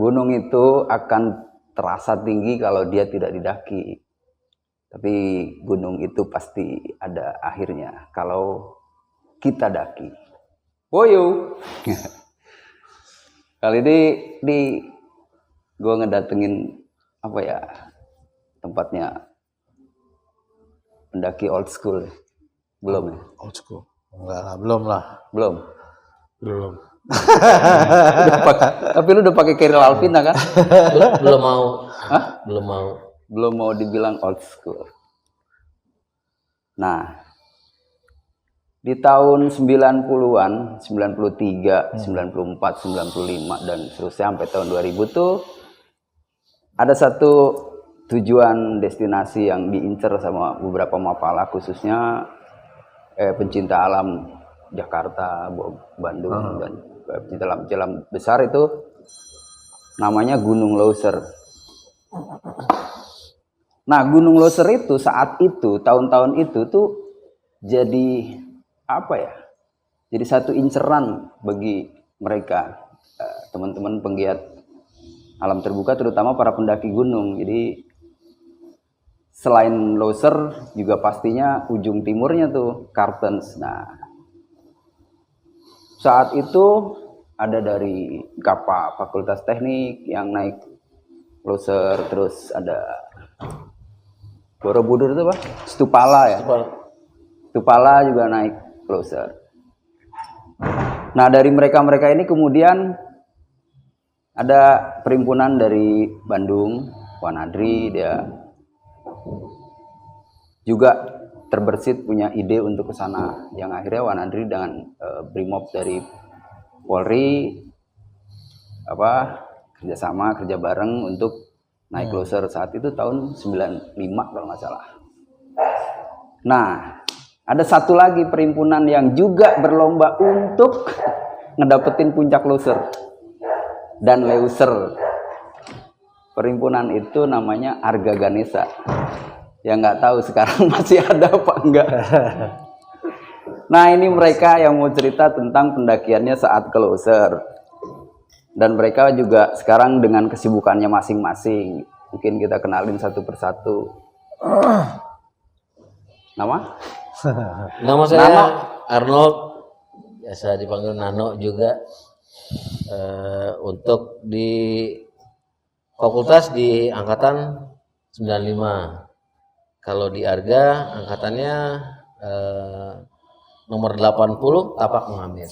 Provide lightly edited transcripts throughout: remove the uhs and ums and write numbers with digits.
gunung itu akan terasa tinggi kalau dia tidak didaki. Tapi gunung itu pasti ada akhirnya kalau kita daki. Woyo. Kali ini gue ngedatengin apa ya, tempatnya pendaki old school. Belum ya? Old school. Enggak lah, belum lah. Belum. Tapi lu udah pakai Keril Alpina kan? Belum mau. Hah? Belum mau dibilang old school. Nah, di tahun 90-an, 93, 94, 95 dan seterusnya sampai tahun 2000 tuh ada satu tujuan destinasi yang diincar sama beberapa mapala, khususnya pencinta alam Jakarta, Bandung dan pencinta alam besar itu namanya Gunung Leuser. Nah, Gunung Leuser itu saat itu, tahun-tahun itu tuh jadi apa ya? Jadi satu inceran bagi mereka, teman-teman penggiat alam terbuka, terutama para pendaki gunung. Jadi selain Leuser juga pastinya ujung timurnya tuh Kartens. Nah, saat itu ada dari GAPA Fakultas Teknik yang naik Leuser, terus ada Borobudur itu apa? Stupala ya. Stupala juga naik Leuser. Nah, dari mereka ini kemudian ada perhimpunan dari Bandung, Wanadri, dia juga terbersit punya ide untuk ke sana. Yang akhirnya Wanadri dengan Brimob dari Polri kerja bareng untuk naik Leuser saat itu tahun 95 kalau nggak salah. Nah, ada satu lagi perhimpunan yang juga berlomba untuk ngedapetin puncak Leuser dan Leuser. Perhimpunan itu namanya Arga Ganesha. Yang nggak tahu sekarang masih ada apa enggak. Nah, ini mereka yang mau cerita tentang pendakiannya saat ke Leuser. Dan mereka juga sekarang dengan kesibukannya masing-masing. Mungkin kita kenalin satu persatu. Nama? Nama saya Nano. Arnold, biasa dipanggil Nano juga. Untuk di fakultas di angkatan 95. Kalau di Arga angkatannya nomor 80 tapak mengambil.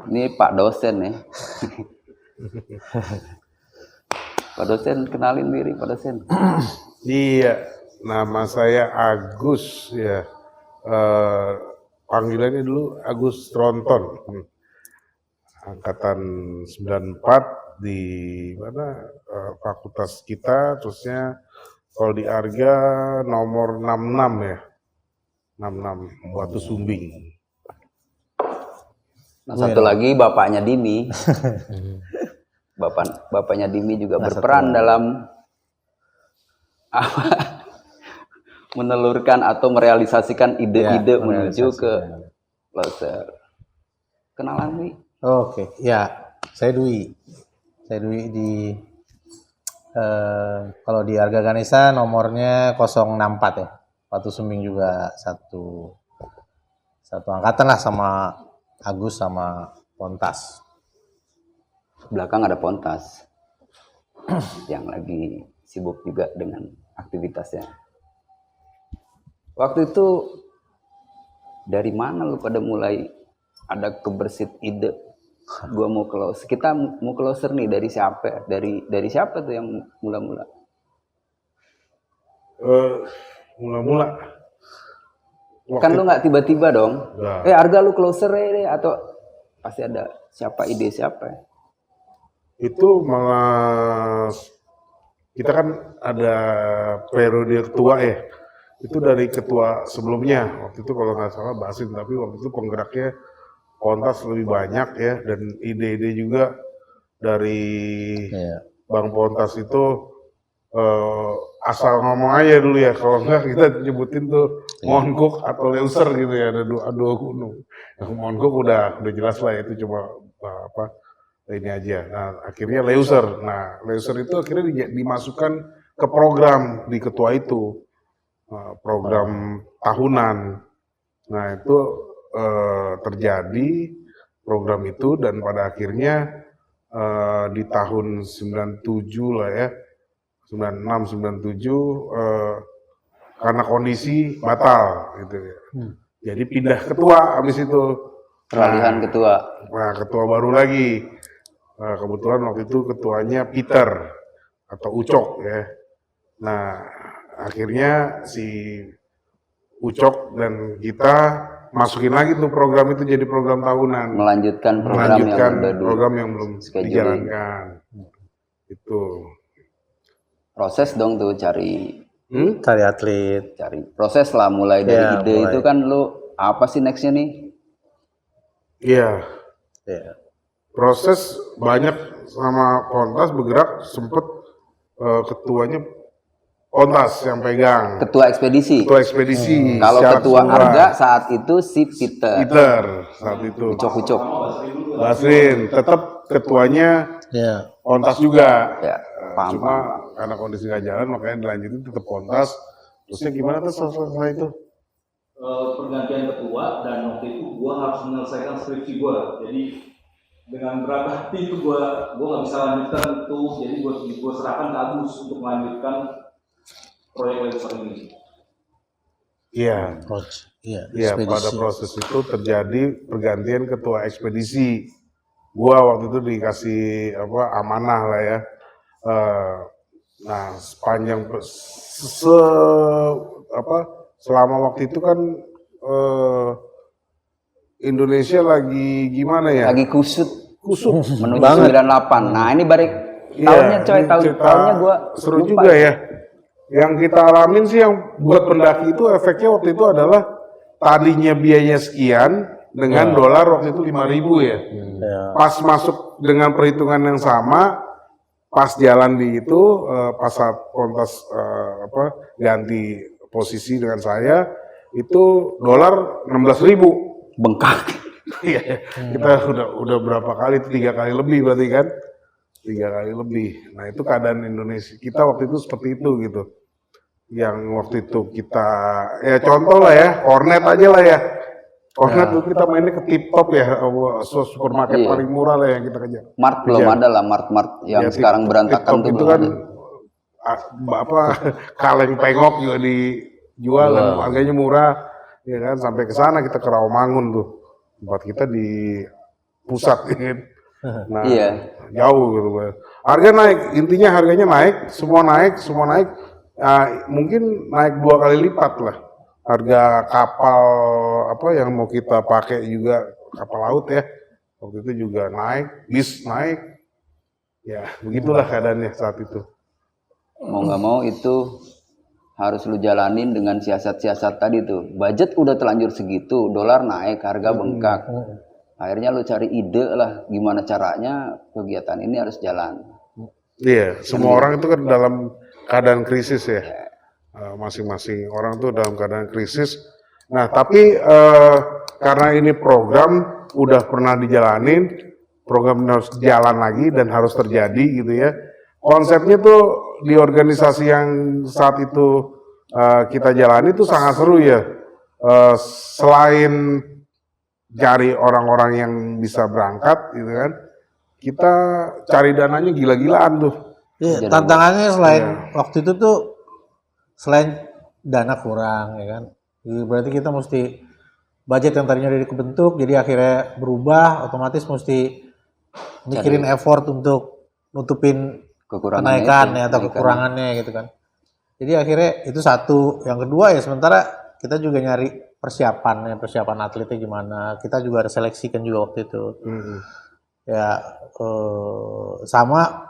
Ini Pak dosen ya. Pak dosen, kenalin diri Pak dosen. Iya, nama saya Agus ya. Panggilannya dulu Agus Tronton. Angkatan 94 di mana fakultas kita, terusnya kalau di Arga nomor 66 ya. 66 Batu Sumbing. Nah, satu lagi bapaknya Dimi. Bapaknya Dimi juga berperan dalam menelurkan atau merealisasikan ide-ide menuju ke Leuser. Kenalan Dwi? Oke, ya, saya Dwi. Saya Dwi di kalau di Arga Ganesha nomornya 064 ya. Batu Sumbing juga satu angkatan lah sama Agus sama Pontas. Belakang ada Pontas yang lagi sibuk juga dengan aktivitasnya. Waktu itu dari mana lu pada mulai ada kebersit ide? Gua mau ke Leuser. Kita mau ke Leuser nih, dari siapa? Dari siapa tuh yang mula-mula? Mula-mula. Kan lu nggak tiba-tiba dong. Nah. Arga lu ke Leuser deh, atau pasti ada ide siapa? Itu malah kita kan ada periode ketua ya. Itu dari ketua sebelumnya. Waktu itu kalau nggak salah Basin, tapi waktu itu penggeraknya Pontas lebih banyak ya, dan ide-ide juga dari Bang Pontas itu asal ngomong aja dulu ya, kalau enggak kita nyebutin tuh Monkuk atau Leuser gitu ya, ada dua gunung. Yang Monkuk udah jelas lah, itu cuma ini aja. Nah, akhirnya Leuser. Nah, Leuser itu akhirnya dimasukkan ke program di ketua itu. Program tahunan. Nah, itu terjadi program itu dan pada akhirnya di tahun 97 lah ya, 96, 97 karena kondisi batal gitu ya. Jadi pindah ketua habis itu. Peralihan ketua. Nah, ketua baru lagi. Nah, kebetulan waktu itu ketuanya Peter atau Ucok ya. Nah, akhirnya si Ucok dan kita masukin lagi tuh program itu jadi program tahunan. Melanjutkan Program yang belum scheduling. dijalankan. Itu. Proses dong tuh cari Cari atlet. proses lah mulai dari Ya, ide mulai. itu kan lu apa sih nextnya nih? Iya. Ya. Proses banyak sama Pontas bergerak sempet ketuanya Pontas yang pegang. Ketua ekspedisi. Ketua ekspedisi. Kalau secara ketua keseluruhan. Arga saat itu si Peter. saat itu. Ucok. Basrin tetap ketuanya Ya. Pontas juga. Ya, paham. Cuma karena kondisi nggak jalan makanya dilanjutin tetap Pontas. Terusnya gimana tuh setelah itu? Pergantian ketua dan waktu itu gua harus menyelesaikan skripsi gua. Jadi dengan berat hati itu gua nggak bisa lanjutkan itu. Jadi gua serahkan ke Agus untuk melanjutkan proyek Leuser ini. Iya. Iya. Iya, ekspedisi. pada proses itu terjadi pergantian ketua ekspedisi. Gua waktu itu dikasih amanah lah ya. Nah, sepanjang selama waktu itu kan Indonesia lagi gimana ya? Lagi kusut menuju Banget. 98. Nah, ini balik Iya, tahunnya coy, ini cerita tahunnya gua seru lupa. juga ya. Yang kita alamin sih yang buat pendaki itu efeknya waktu itu adalah tadinya biayanya sekian dengan dolar waktu itu 5.000 ya. Ya. Pas masuk dengan perhitungan yang sama, pas jalan di itu pas saat Pontas ganti posisi dengan saya itu dolar 16.000. Bengkak. Iya, kita udah berapa kali? 3 kali lebih berarti kan? 3 kali lebih. Nah itu keadaan Indonesia kita waktu itu seperti itu gitu. Yang waktu itu kita ya contoh lah ya, Hornet aja lah ya. Hornet tuh kita mainnya ke Tip Top ya, supermarket Iya. paling murah lah yang kita kejar. Mart belum Kejar. ada lah, Mart yang Ya, sekarang Tip berantakan Top tuh itu belum kan ada. kaleng pengok juga dijual dan harganya murah. Ya kan sampai ke sana kita ke Rawamangun tuh. Tempat kita di pusat ya kan. Nah, Iya. jauh gitu. Harga naik, intinya harganya naik, semua naik. Mungkin naik 2 kali lipat lah. Harga kapal yang mau kita pakai juga kapal laut ya. Waktu itu juga naik, bis naik. Ya, begitulah keadaannya saat itu. Mau nggak mau itu harus lu jalanin dengan siasat-siasat tadi tuh. Budget udah terlanjur segitu, dolar naik, harga bengkak. Akhirnya lu cari ide lah gimana caranya kegiatan ini harus jalan. Iya, semua orang itu kan dalam keadaan krisis ya. Masing-masing orang tuh dalam keadaan krisis. Nah, tapi karena ini program udah pernah dijalanin, program ini harus jalan lagi dan harus terjadi gitu ya. Konsepnya tuh di organisasi yang saat itu kita jalani tuh sangat seru ya. Selain cari orang-orang yang bisa berangkat gitu kan, kita cari dananya gila-gilaan tuh. Iya, tantangannya selain waktu itu tuh selain dana kurang ya kan. Jadi berarti kita mesti budget yang tadinya udah kebentuk jadi akhirnya berubah, otomatis mesti mikirin effort untuk nutupin kenaikan ya atau kekurangannya gitu kan. Jadi akhirnya itu satu. Yang kedua ya sementara kita juga nyari persiapan atletnya gimana. Kita juga ada seleksikan juga waktu itu. Ya sama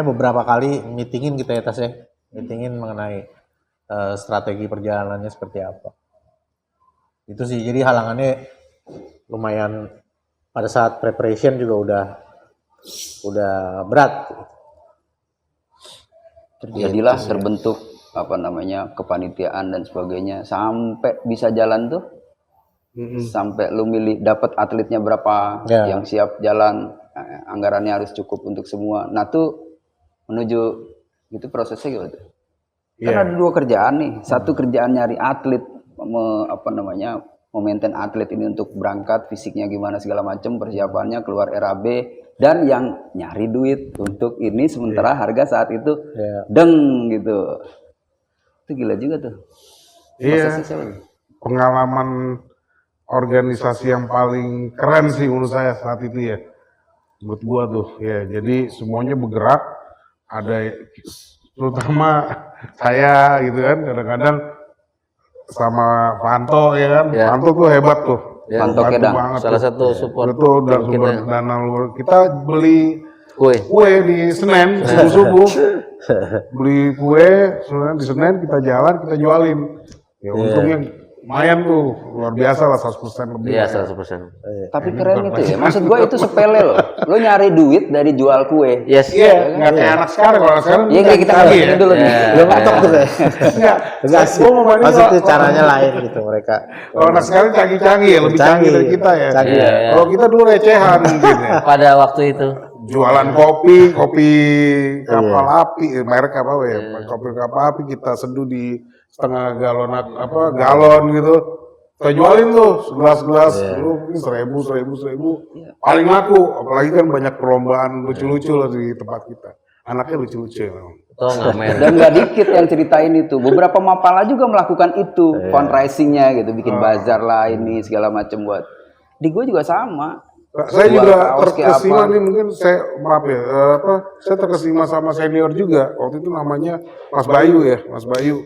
beberapa kali meetingin kita ya Tas ya. Meetingin mengenai strategi perjalanannya seperti apa. Itu sih jadi halangannya lumayan pada saat preparation juga udah berat. Jadilah terbentuk kepanitiaan dan sebagainya sampai bisa jalan tuh. Sampai lu milih dapat atletnya berapa yang siap jalan. anggarannya harus cukup untuk semua. Nah tuh menuju itu prosesnya gimana tuh? Kan Iya. ada 2 kerjaan nih. Satu kerjaan nyari atlet, memaintain atlet ini untuk berangkat, fisiknya gimana segala macam, persiapannya keluar RAB, dan yang nyari duit untuk ini sementara harga saat itu deng gitu. Itu gila juga tuh. Iya. Prosesnya siapa nih? Pengalaman organisasi yang paling keren sih menurut saya saat itu ya. Menurut gua tuh ya. Jadi semuanya bergerak, ada terutama saya gitu kan, kadang-kadang sama Panto ya kan. Ya. Panto tuh hebat tuh. Ya, Panto Bantu Kedang. banget Salah tuh. satu support Itu dan tim sumber kita. dana luar. Kita beli Kue. kue di Senen subuh-subuh. Beli kue di Senen, kita jalan, kita jualin. Ya untungnya lumayan tuh, luar biasa lah 100% lebih. Iya, ya. 100%. Tapi keren itu ya. Maksud gua itu sepele loh. Lo nyari duit dari jual kue. Yes. Iya, nggak kayak anak sekarang. Kalau anak sekarang Iya kayak kita cari ngeliatin dulu nih. Iya. Belum ngetok tuh kayak. Enggak, Enggak sih. gua mau bandingin Maksudnya kalau- caranya lain gitu mereka. Kalau anak sekarang canggih-canggih ya, lebih canggih dari kita ya. Canggih. Iya. Kalau kita dulu recehan mungkin ya. Pada waktu itu. Jualan kopi kapal api, merek apa ya? Kopi kapal api kita seduh di setengah galon gitu. Kita jualin tuh gelas-gelas, dulu mungkin 1000. Paling laku, apalagi kan banyak perlombaan lucu-lucu lah di tempat kita. Anaknya lucu-lucu memang. Tuh ngamer. Dan nggak dikit yang ceritain itu. Beberapa Mapala juga melakukan itu, fundraisingnya gitu, bikin bazar lah ini segala macam buat. Di gue juga sama. Saya Jual juga kaos kayak terkesima apa. nih, mungkin saya maaf ya, saya terkesima sama senior juga. Waktu itu namanya Mas Bayu ya, Mas Bayu.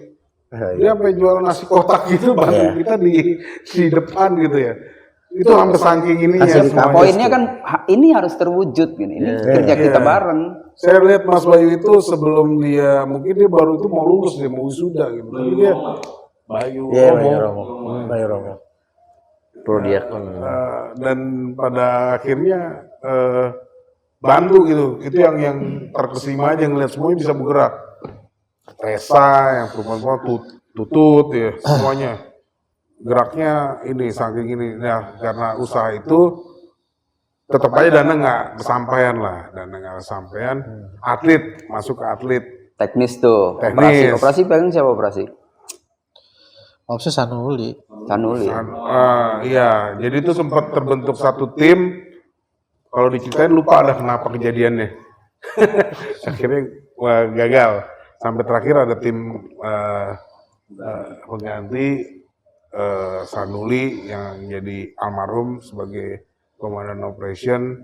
Dia sampai jual nasi kotak gitu, bantu kita di depan gitu ya. Itu hampir saking ini ya semuanya. Poinnya kan ini harus terwujud gini. Ini kerja kita bareng. Saya lihat Mas Bayu itu sebelum dia, mungkin dia baru itu mau lulus, dia mau wisuda gitu. Tapi dia Bayu Iya, Romo. Bayu Romo. Bayu Romo. Prodiakon. Dan pada akhirnya bantu gitu. Itu yang terkesima aja ngeliat semuanya bisa bergerak. Tesa yang perempuan tutut ya semuanya geraknya ini saking ini. Nah karena usaha itu tetap aja dana nggak kesampaian lah, dana nggak kesampaian. Atlet masuk ke atlet. Teknis tuh. Teknis. Operasi pegang siapa operasi? Opsi Sanuli. Sanuli. Iya, jadi itu sempat terbentuk satu tim. Kalau diceritain lupa ada kenapa kejadiannya. Akhirnya gagal. Sampai terakhir ada tim pengganti Sanuli yang jadi almarhum sebagai komandan operation.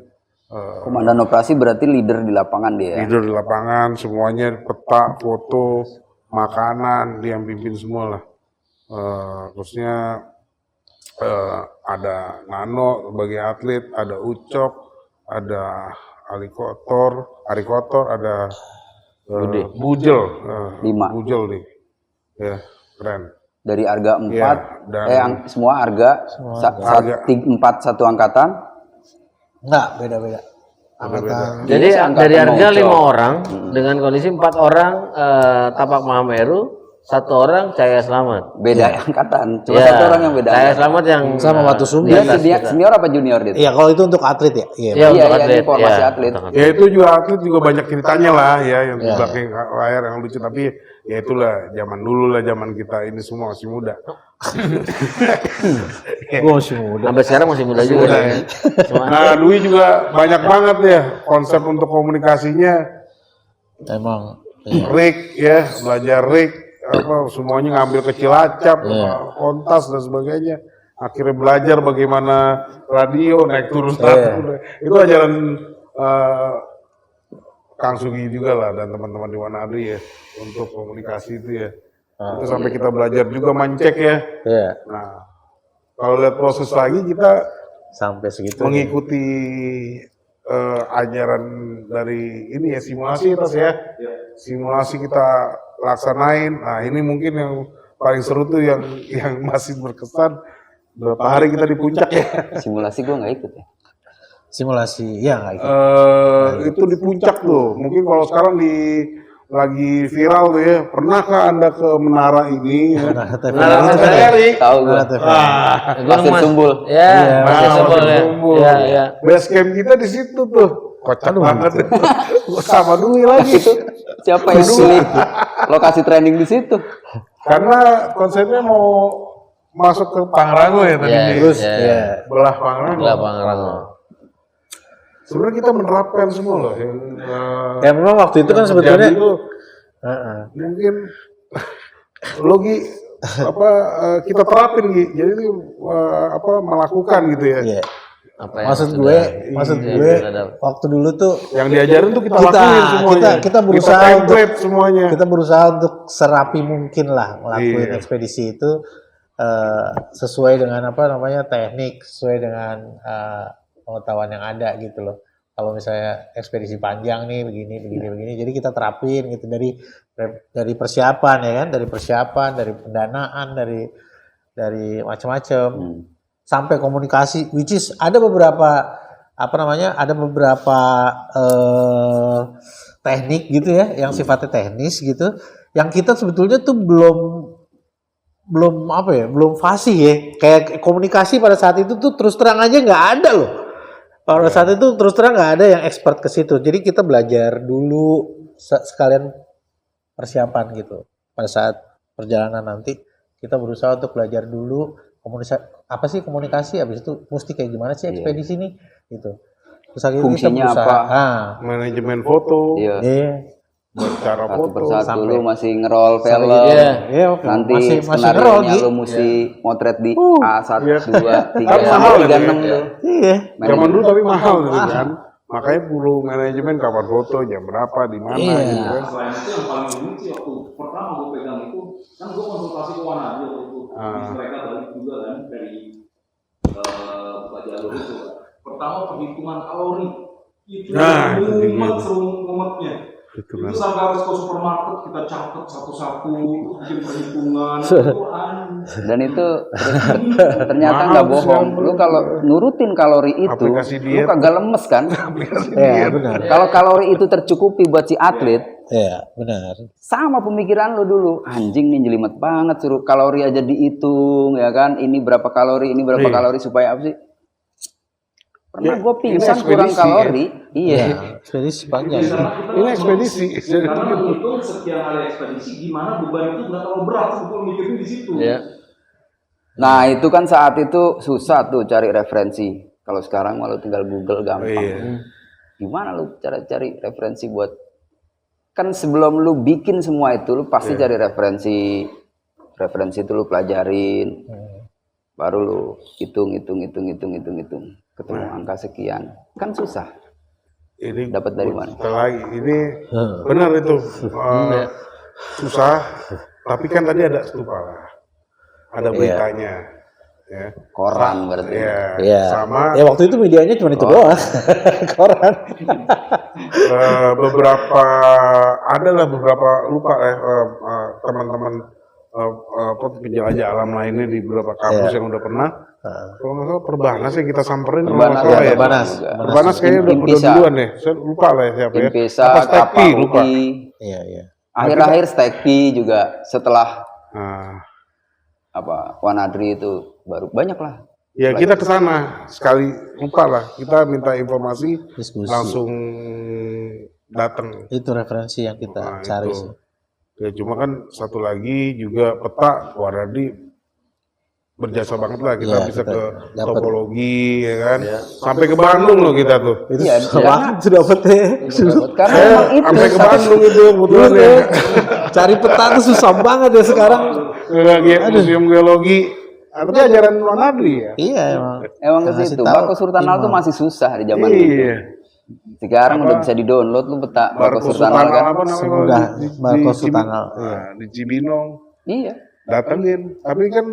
Komandan operasi berarti leader di lapangan dia. Tidur di lapangan, semuanya peta, foto, makanan, dia yang pimpin semua lah. Terusnya ada Nano sebagai atlet, ada Ucok, ada Ari Kotor, ada Bujel, 5. Bujel nih, ya keren. Dari Arga 4, Iya, dan- semua Arga, Arga. 4 satu angkatan. Enggak, beda-beda. Angkatan. Jadi Angkatan dari harga Mauco. 5 orang dengan kondisi 4 orang Tapak Mahameru, 1 orang Cahaya Selamat. Beda angkatan. Cuma Ya, satu orang yang beda. Cahaya Selamat yang Sama Watu Sumbi. Dia di atas kita. senior apa junior dia? Iya, kalau itu untuk atlet ya. Iya. Iya, untuk Iya, atlet. ini formasi Iya, atlet. untuk Ya itu juga atlet juga banyak ceritanya lah ya yang di Iya. belakang layar yang lucu, tapi ya itulah zaman dulu lah, zaman kita ini semua masih muda. Gue masih muda. Sampai sekarang masih muda juga. Muda, ya. ya. Cuma Nah, Dwi juga banyak banget ya konsep untuk komunikasinya. Emang. Iya. Rig ya, belajar rig, apa semuanya ngambil ke Cilacap, kontas dan sebagainya. Akhirnya belajar bagaimana radio naik turun itu ajaran Kang Sugi juga lah dan teman-teman di Wanadri ya untuk komunikasi itu ya. Itu sampai kita belajar juga mancek ya. Iya. Nah, kalau lihat proses lagi kita Sampai segitu. mengikuti ajaran dari ini ya, simulasi tas ya. Simulasi kita laksanain. Nah, ini mungkin yang paling seru tuh yang masih berkesan. Berapa hari kita di puncak ya. Simulasi gue nggak ikut ya. Simulasi, ya nggak ikut. Itu di puncak tuh. Mungkin kalau sekarang di lagi viral tuh ya. Pernahkah Anda ke menara ini? Ya? Menara TVRI. Tahu gua. Pasir Sumbul. Ya, Pasir Sumbul ya. Sumbul. Ya, ya. Base camp kita di situ tuh. Kocak banget. Sama Dwi lagi. Itu siapa yang pilih lokasi training di situ? Karena konsepnya mau masuk ke Pangrango ya tadi. Ya, Terus ya. belah Pangrango. Belah Pangrango. Sebenarnya kita menerapkan semua loh. Yang, Ya memang waktu itu kan yang sebetulnya terjadi itu mungkin logi kita terapin gitu. Jadi melakukan gitu ya. iya. Apa yang Maksud sudah- gue waktu dulu tuh Yang diajarin tuh kita Kita- lakuin semuanya. kita berusaha kita template semuanya. kita berusaha untuk serapi mungkin lah ngelakuin Iya. ekspedisi itu sesuai dengan teknik, sesuai dengan pengetahuan yang ada gitu loh. Kalau misalnya ekspedisi panjang nih begini, jadi kita terapin gitu dari persiapan ya kan, dari pendanaan, dari macam-macam sampai komunikasi, which is ada beberapa teknik gitu ya, yang sifatnya teknis gitu, yang kita sebetulnya tuh belum fasih ya. Kayak komunikasi pada saat itu tuh terus terang aja nggak ada loh. Pada saat itu terus terang nggak ada yang expert ke situ. Jadi kita belajar dulu sekalian persiapan gitu. Pada saat perjalanan nanti kita berusaha untuk belajar dulu komunikasi, habis itu mesti kayak gimana sih ekspedisi nih gitu. Terus akhirnya kita Fungsinya berusaha, apa? Manajemen foto, Iya. Iya. cara Satu foto. persatu lu masih ngerol film. Iya, oke. Nanti masih skenario ngerol nya Gi. lu mesti motret di A1, Iya. 2, 3, Kan mahal sampai itu 36 ya. lu. Iya. Zaman dulu tapi mahal gitu kan. Makanya perlu manajemen kapan foto, jam berapa, di mana Iya. gitu kan. Selain itu yang paling unik sih waktu pertama gue pegang itu, kan gue konsultasi ke Wanadi waktu itu. Terus mereka balik juga kan dari buka jalur itu. Pertama perhitungan kalori. Itu Nah, itu dia. serumpetnya. Itu Itu kan. sampai harus ke supermarket kita catat satu-satu, bikin perhitungan. Itu anjing. Dan itu ternyata Mahal nggak sih, bohong. ampun. Lu kalau nurutin kalori itu, Aplikasi lu diet. kagak lemes kan? Iya, benar. Kalau kalori itu tercukupi buat si atlet, Iya, benar. sama pemikiran lu dulu. Anjing nih jelimet banget, suruh kalori aja dihitung ya kan. Ini berapa kalori, ini berapa Iya. kalori supaya apa sih? Pernah Ya, gue ini pingsan kurang ekspedisi, kalori. Iya. Ekspedisi panjang. Ini ekspedisi. Karena menghitung setiap hari ekspedisi gimana beban itu nggak terlalu berat, gue mikirnya di situ. Ya. Nah itu kan saat itu susah tuh cari referensi. Kalau sekarang malu tinggal Google gampang. Iya. Gimana lu cara cari referensi buat, kan sebelum lu bikin semua itu lu pasti cari referensi itu lu pelajarin, baru lu hitung ketemu angka sekian, kan susah. Ini Dapat dari mana? kita lagi. Ini benar itu. Susah. Tapi kan tadi ada stupa lah. Ada beritanya. Ya. Koran berarti. Ya, Iya. sama Ya waktu itu medianya cuma itu doang. Koran. adalah beberapa lupa teman-teman penjelajah alam lainnya di beberapa kampus yang udah pernah. Kalau nggak salah Perbanas yang kita samperin kalau nggak Perbanas, salah ya. Perbanas. Perbanas kayaknya udah Impisa. duluan ya. Saya lupa lah ya siapa ya. Impisa, Apa Stekpi, lupa. KPUI, Iya, iya. akhir-akhir Stekpi juga setelah Nah, Wanadri itu baru banyak lah. ya kita ke sana sekali lupa lah. Kita minta informasi Diskusi. langsung datang. Itu referensi yang kita Nah, cari itu. sih. Ya cuma kan satu lagi juga peta Waradi berjasa banget lah, kita Iya, bisa kita ke dapat. topologi ya kan, sampai ke Bandung loh kita tuh. Itu Iya, susah iya. banget tuh dapetnya. Karena Saya emang itu sampai ke satu- Bandung itu kebetulan ya. Cari peta tuh susah banget ya sekarang. Museum Geologi, tapi ajaran Wanadi ya. Iya emang. emang ke Ngasih situ. tahu Bako Sultanal tuh Imam. masih susah di zaman itu. Iya. Sekarang udah bisa di-download lu peta Bako Barco Sultanal Sultanal kan. apa namanya? Semudah Barco Cibinong. Sultanal, iya. Nah, di Cibinong Iya. datengin, tapi kan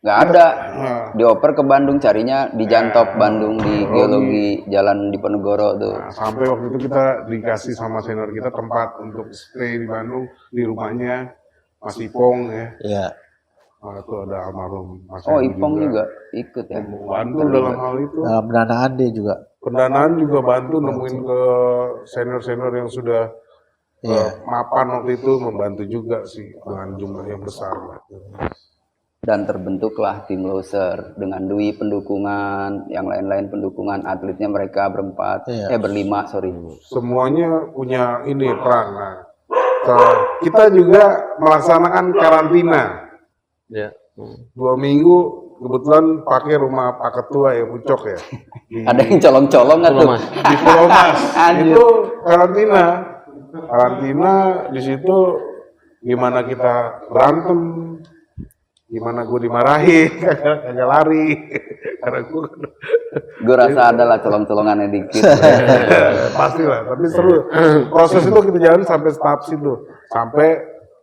Nggak ada. Nah. Dioper ke Bandung carinya di Jantop Bandung di geologi Jalan Diponegoro tuh. nah, sampai waktu itu kita dikasih sama senior kita tempat untuk stay di Bandung di rumahnya Mas Ipong ya. Iya. Nah, itu ada almarhum Mas Oh, Heru Ipong juga ikut ya. bantu dalam hal itu. Dalam pendanaan dia juga. Pendanaan juga bantu nemuin ke senior-senior yang sudah mapan waktu itu membantu juga sih dengan jumlah yang besar lah. Dan terbentuklah tim loser dengan Dwi pendukungan, yang lain-lain pendukungan, atletnya mereka berempat, berlima, sorry. Semuanya punya ini peran. Nah, kita juga melaksanakan karantina. Ya. 2 minggu kebetulan pakai rumah Pak Ketua ya, Pucok ya. Ada yang colong-colong nggak tuh? Di Pulau Mas. Anjir. Itu karantina. Karantina di situ gimana kita berantem, gimana gue dimarahin, kagak lari. Karena Gue rasa ada lah colong-colongannya dikit. pastilah, tapi seru. Proses itu kita jalan sampai tahap situ, sampai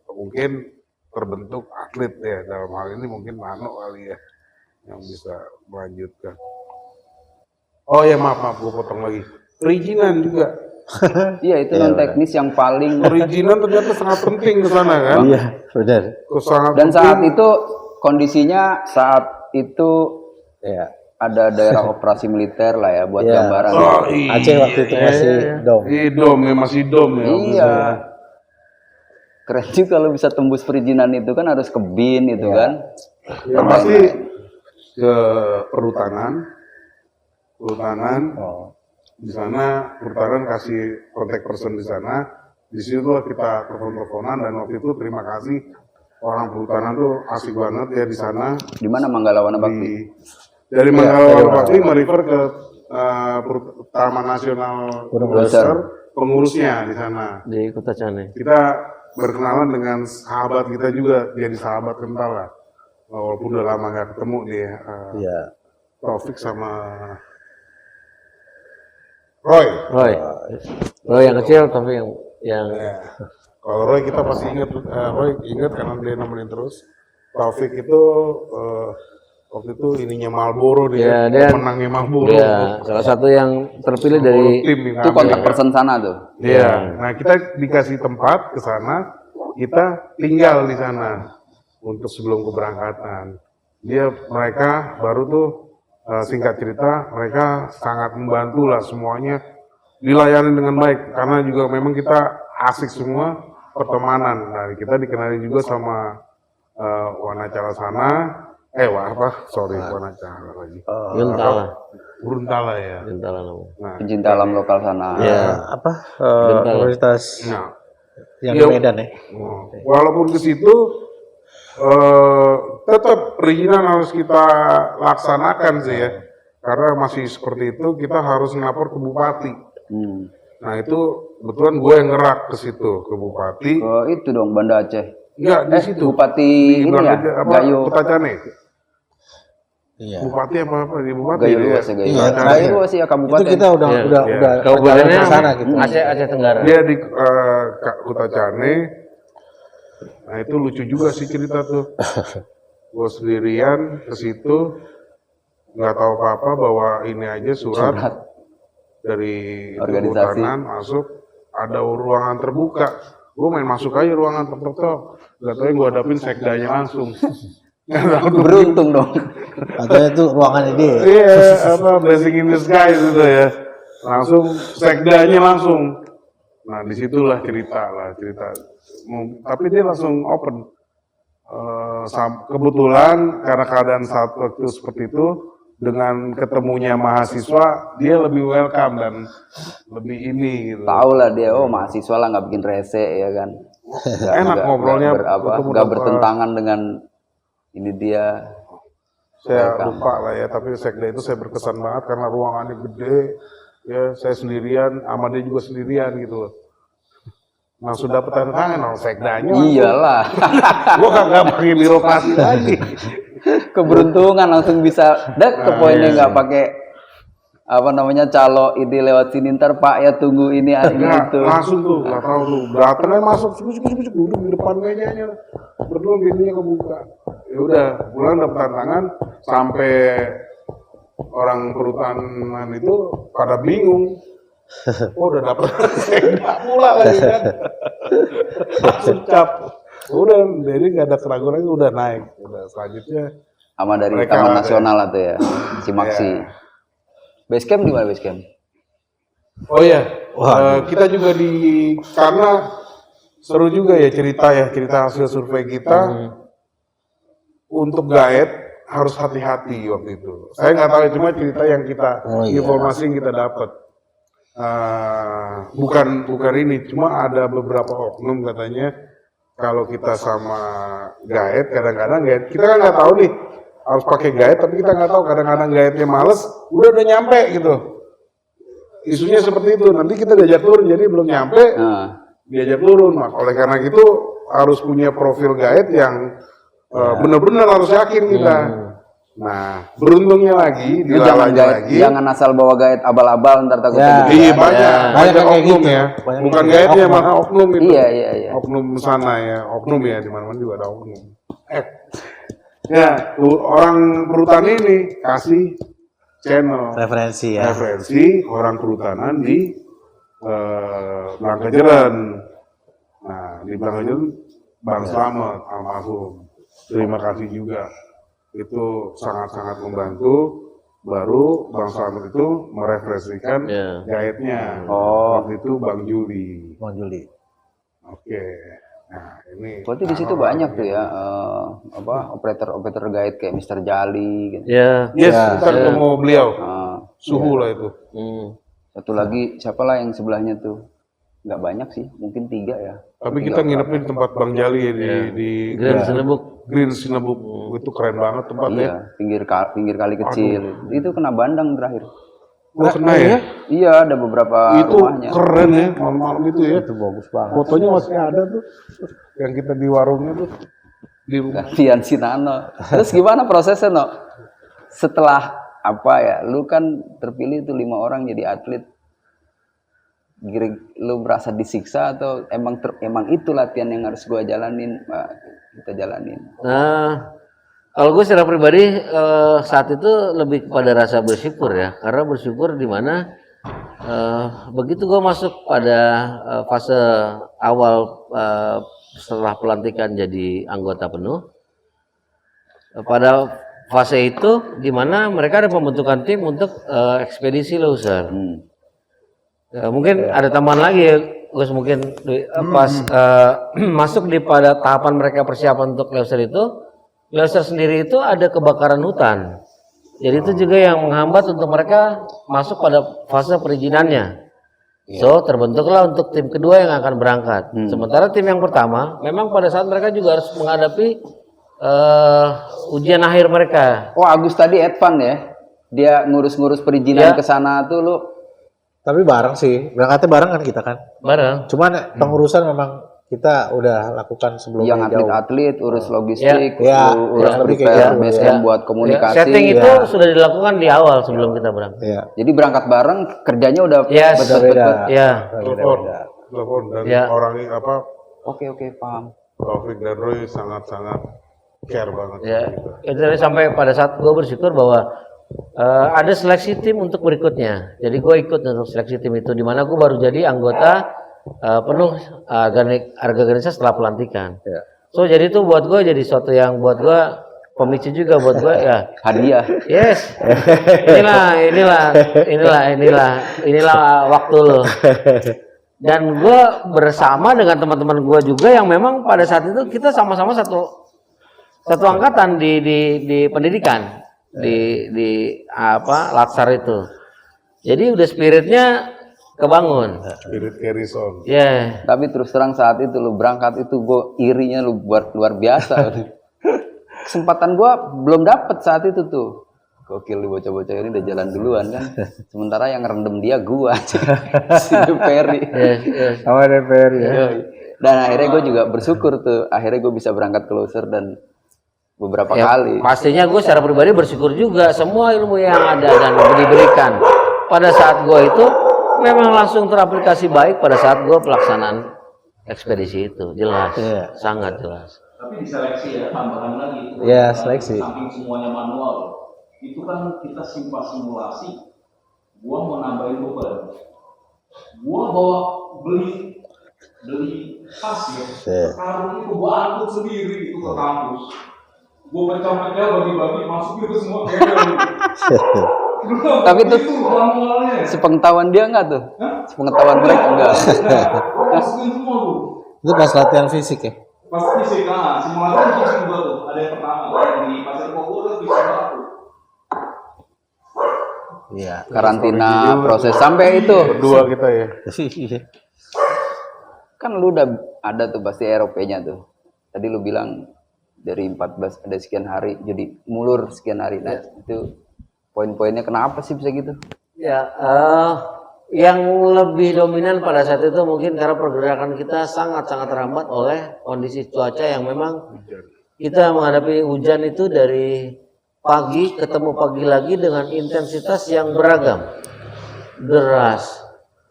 mungkin terbentuk atlet ya. Dalam hal ini mungkin Nano kali ya yang bisa melanjutkan. Oh ya maaf gue potong lagi. Perizinan juga. Iya, itu non teknis yang paling. Perizinan ternyata sangat penting ke sana kan. Iya, benar. Sangat Dan penting. saat itu kondisinya ya ada daerah operasi militer lah ya buat gambaran. Oh, iya. Aceh waktu itu masih dom. Dom ya, masih dom ya. Iya. Keren juga kalau bisa tembus perizinan itu kan harus ke BIN itu kan. Ya pasti ke perhutanan. Di sana perhutanan kasih kontak person di sana. Di situ kita telepon-teleponan dan waktu itu terima kasih orang perhutanan tuh asik banget ya di sana. Di mana Manggala Wana Bakti? Dari Manggala Wana Bakti merefer ke Taman Nasional Loser, pengurusnya di sana. Di Kota Cane. Kita berkenalan dengan sahabat kita juga, jadi sahabat kental lah. Walaupun udah lama nggak ketemu dia, Taufik sama Roy. Roy yang kecil tapi yang Ya. Kalau Roy kita pasti ingat, Roy ingat karena dia nemenin terus. Taufik itu waktu itu ininya Marlboro dia menangnya Marlboro. ya salah satu yang terpilih dari tim yang Itu ngambil. kontak person sana tuh. Iya. Nah kita dikasih tempat ke sana, kita tinggal di sana untuk sebelum keberangkatan. Mereka baru tuh singkat cerita mereka sangat membantu lah semuanya dilayani dengan baik karena juga memang kita asik semua pertemanan. Nah kita dikenali juga sama Wanacara sana. Wanacara lagi. Guruntala ya. Gentala namanya. Nah, Pencinta alam lokal sana. Komunitas nah, yang di Medan ya. walaupun ke situ tetap perizinan harus kita laksanakan sih ya, karena masih seperti itu kita harus ngelapor ke bupati. Nah itu kebetulan gue yang ngerak ke situ ke bupati. Oh itu dong Banda Aceh. Enggak di situ. Bupati Di ini ya, Gayo. Kota Cane. Iya. Bupati apa di bupati Gayo ya? luas ya Gayo. Iya, Gayo luas ya kabupaten. Itu kita udah Kabupatennya ke sana gitu. Aceh Tenggara. Dia di Kota Cane. Nah itu lucu juga sih cerita tuh. Gue sendirian ke situ, nggak tahu apa-apa, bawa ini aja surat dari kehutanan masuk, ada ruangan terbuka. Gue main masuk aja ruangan tertutup. Gak tau yang gue hadapin sekdanya langsung. Beruntung dong. Atau itu ruangan dia. Iya, blessing in disguise gitu ya. Langsung sekdanya langsung. Nah disitulah cerita. Tapi dia langsung open. Kebetulan karena keadaan saat waktu seperti itu, dengan ketemunya mahasiswa, dia lebih welcome dan lebih ini gitu. Tahu lah dia, mahasiswa lah nggak bikin rese ya kan. Enak ngobrolnya, nggak bertentangan dengan ini dia. Saya lupa lah ya, tapi sekda itu saya berkesan banget karena ruangannya gede, ya saya sendirian, sama dia juga sendirian gitu loh. Langsung dapat tanda tangan, sekdanya. Iyalah. Gua kagak pakai birokrasi lagi. Keberuntungan langsung bisa ke poinnya, nggak pakai calo ini lewat sini, ntar Pak ya tunggu ini itu. Langsung tuh, nggak tahu tuh, datangnya masuk, duduk di depan mejanya, berdua pintunya kebuka. Ya udah, pulang dapat tantangan, sampai orang perhutanan itu pada bingung. Udah dapat sekda pula lagi kan. Langsung cap. Udah, jadi nggak ada keraguan lagi, udah naik. Udah selanjutnya. Sama dari mereka Taman Nasional atau ya, si Maksi. Iya. Basecamp di mana basecamp? Oh iya, kita juga karena seru juga ya cerita hasil survei kita. Untuk gaet harus hati-hati waktu itu. Saya nggak tahu, cuma cerita yang kita informasi yang kita dapat. Bukan ini, cuma ada beberapa oknum katanya kalau kita sama gaet, kadang-kadang gaet kita kan nggak tahu nih harus pakai gaet, tapi kita nggak tahu kadang-kadang gaetnya males, udah nyampe gitu. Isunya seperti itu, nanti kita diajak turun, jadi belum nyampe, diajak turun. Oleh karena itu harus punya profil gaet yang benar-benar harus yakin kita. Nah, beruntungnya lagi, Lu jangan jangan asal bawa gaet abal-abal ntar takutnya gitu. Iya, banyak oknum gitu. ya. Banyak Bukan gitu. gaetnya, malah oknum itu. Iya. Oknum sana ya, oknum ya, di mana-mana juga ada oknum. Ya, orang perhutani ini kasih channel Referensi ya. referensi orang perhutanan di Blangkejeren. Nah, di Blangkejeren Bang Slamet almarhum. Terima kasih juga. Itu sangat-sangat membantu. Baru Bang Slamet itu mereferensikan gaetnya. Waktu itu Bang Juli. Bang Juli. Oke. Nah, ini Berarti di situ banyak tuh ya operator gaet kayak Mr. Jali gitu. Ya. Yes, kita ketemu beliau. Suhu lah itu. Satu lagi siapa lah yang sebelahnya tuh? Nggak banyak sih, mungkin 3 ya. Tapi kita nginepin di tempat Bang Jali ya, di Grand Sinebuk. Green Sinebuk. Itu keren banget tempatnya. Iya, pinggir kali kecil. Itu kena bandang terakhir. Oh, kena ya? Iya, ada beberapa Itu rumahnya. keren ya, malam-malam itu ya. Itu bagus banget. Fotonya masih ada tuh. Yang kita di warungnya tuh. Di rumah. Gantian si Nano. Terus gimana prosesnya, No? Setelah apa ya? Lu kan terpilih tuh 5 orang jadi atlet. Lu berasa disiksa atau emang itu latihan yang harus gua jalanin, kita jalanin? Nah, kalau gue secara pribadi saat itu lebih kepada rasa bersyukur ya, karena bersyukur di mana begitu gue masuk pada fase awal setelah pelantikan jadi anggota penuh, pada fase itu di mana mereka ada pembentukan tim untuk ekspedisi loser. Mungkin ada tambahan lagi ya, Gus, mungkin pas masuk di pada tahapan mereka persiapan untuk loser itu. Loser sendiri itu ada kebakaran hutan. Jadi itu juga yang menghambat untuk mereka masuk pada fase perizinannya. So terbentuklah untuk tim kedua yang akan berangkat. Sementara tim yang pertama, memang pada saat mereka juga harus menghadapi ujian akhir mereka. Oh, Agus tadi advan ya? Dia ngurus-ngurus perizinan ke sana tuh lu. Tapi bareng sih, berangkatnya bareng kan kita kan. Bareng. Cuman pengurusan memang kita udah lakukan sebelumnya Yang jauh. atlet-atlet, urus logistik, Ya. urus Ya, prepare ya. BSM buat komunikasi. Setting itu sudah dilakukan di awal sebelum kita berangkat. Iya. Jadi berangkat bareng, kerjanya udah Yes. Beda-beda. Ya. Telepon dan Ya. orang ini apa Oke, paham. Taufik dan Roy sangat-sangat care banget. Ya, Gitu. itu sampai pada saat gue bersyukur bahwa ada seleksi tim untuk berikutnya. Jadi gue ikut untuk seleksi tim itu, di mana gue baru jadi anggota penuh organisasi setelah pelantikan. Ya. So jadi itu buat gue jadi suatu yang buat gue pemicu juga buat gue ya. Hadiah. Yes, inilah waktu lo. Dan gue bersama dengan teman-teman gue juga yang memang pada saat itu kita sama-sama satu angkatan di pendidikan di Latsar itu. Jadi udah spiritnya kebangun. Spirit carries on. Ya. Tapi terus terang saat itu lu berangkat itu gue irinya lu buat luar biasa. Kesempatan gue belum dapet saat itu tuh. Gokil di bocah-bocah ini udah jalan duluan kan. Sementara yang rendem dia gua si Ferry. Sama DPR ya. Dan akhirnya gue juga bersyukur tuh. Akhirnya gue bisa berangkat ke loser dan beberapa kali. Pastinya gue secara pribadi bersyukur juga semua ilmu yang ada dan diberikan pada saat gue itu memang langsung teraplikasi baik pada saat gue pelaksanaan ekspedisi itu. Jelas, sangat jelas. Tapi diseleksi ya, tambahan lagi. Ya, seleksi. Saking semuanya manual. Itu kan kita simulasi. Gua mau nambahin beban. Gua bawa beli tas ya. Karung itu gua angkut sendiri itu ke kampus. Gua pecah-pecah bagi-bagi masukin ke semua kayak Tapi tuh manualnya. sepengetahuan dia enggak tuh? Sepengetahuan mereka enggak. Gua masukin semua tuh. Itu pas latihan fisik ya. Pas fisik, simulator fisik gua tuh ada yang pertama di Pasir Kopo tuh fisik banget tuh. Iya. Karantina proses sampai itu. Berdua kita ya. Kan lu udah ada tuh pasti ROP-nya tuh. Tadi lu bilang dari 14 ada sekian hari jadi mulur sekian hari. Nah, itu poin-poinnya kenapa sih bisa gitu? Ya, yang lebih dominan pada saat itu mungkin karena pergerakan kita sangat-sangat terhambat oleh kondisi cuaca yang memang kita menghadapi hujan itu dari pagi ketemu pagi lagi dengan intensitas yang beragam. Deras,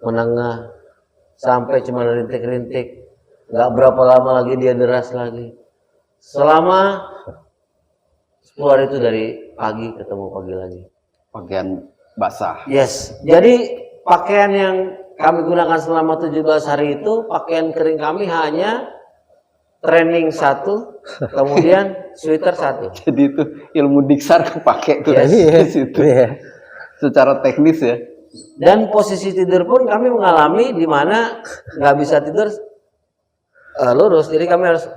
menengah, sampai cuma rintik-rintik. Nggak berapa lama lagi dia deras lagi. Selama 10 hari itu dari pagi ketemu pagi lagi. Pakaian basah. Yes, jadi pakaian yang kami gunakan selama 17 hari itu, pakaian kering kami hanya training 1, kemudian sweater 1. Jadi itu ilmu diksar kepake tuh Yes. di situ. Secara teknis ya. Dan posisi tidur pun kami mengalami di mana nggak bisa tidur lurus, jadi kami harus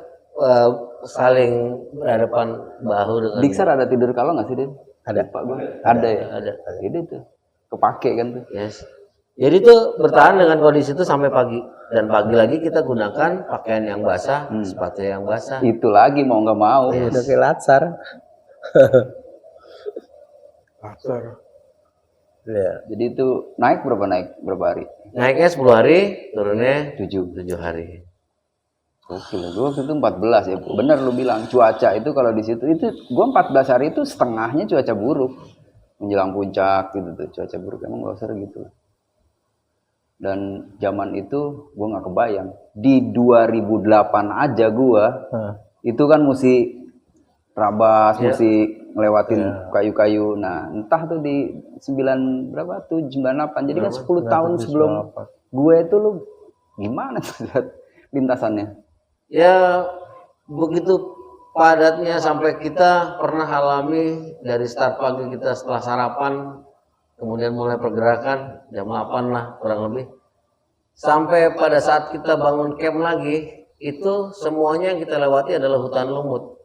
saling berhadapan bahu dengan. Diksar ada tidur kalau nggak sih, Din? Ada. Pak gua. Ada ya. Ada. Jadi tuh kepake kan tuh. Yes. Jadi itu bertahan dengan kondisi itu sampai pagi, dan pagi lagi kita gunakan pakaian yang basah, sepatu yang basah. Itu lagi mau nggak mau. Udah kayak latsar. Pasar. Iya. Jadi itu naik berapa hari? Naiknya 10 hari, turunnya 7. 7 hari. Oke, gua waktu itu 14 ya. Bener lu bilang cuaca itu kalau di situ itu gua 14 hari itu setengahnya cuaca buruk. Menjelang puncak gitu tuh cuaca buruk emang Loser gitu. Dan zaman itu gua nggak kebayang di 2008 aja gua itu kan mesti rabas, mesti ngelewatin kayu-kayu. Nah, entah tuh di 98. Jadi kan 10 tahun sebelum gue itu lu gimana tuh lintasannya? Ya begitu padatnya sampai kita pernah alami dari start pagi kita setelah sarapan, kemudian mulai pergerakan jam 8 lah kurang lebih. Sampai pada saat kita bangun camp lagi, itu semuanya yang kita lewati adalah hutan lumut.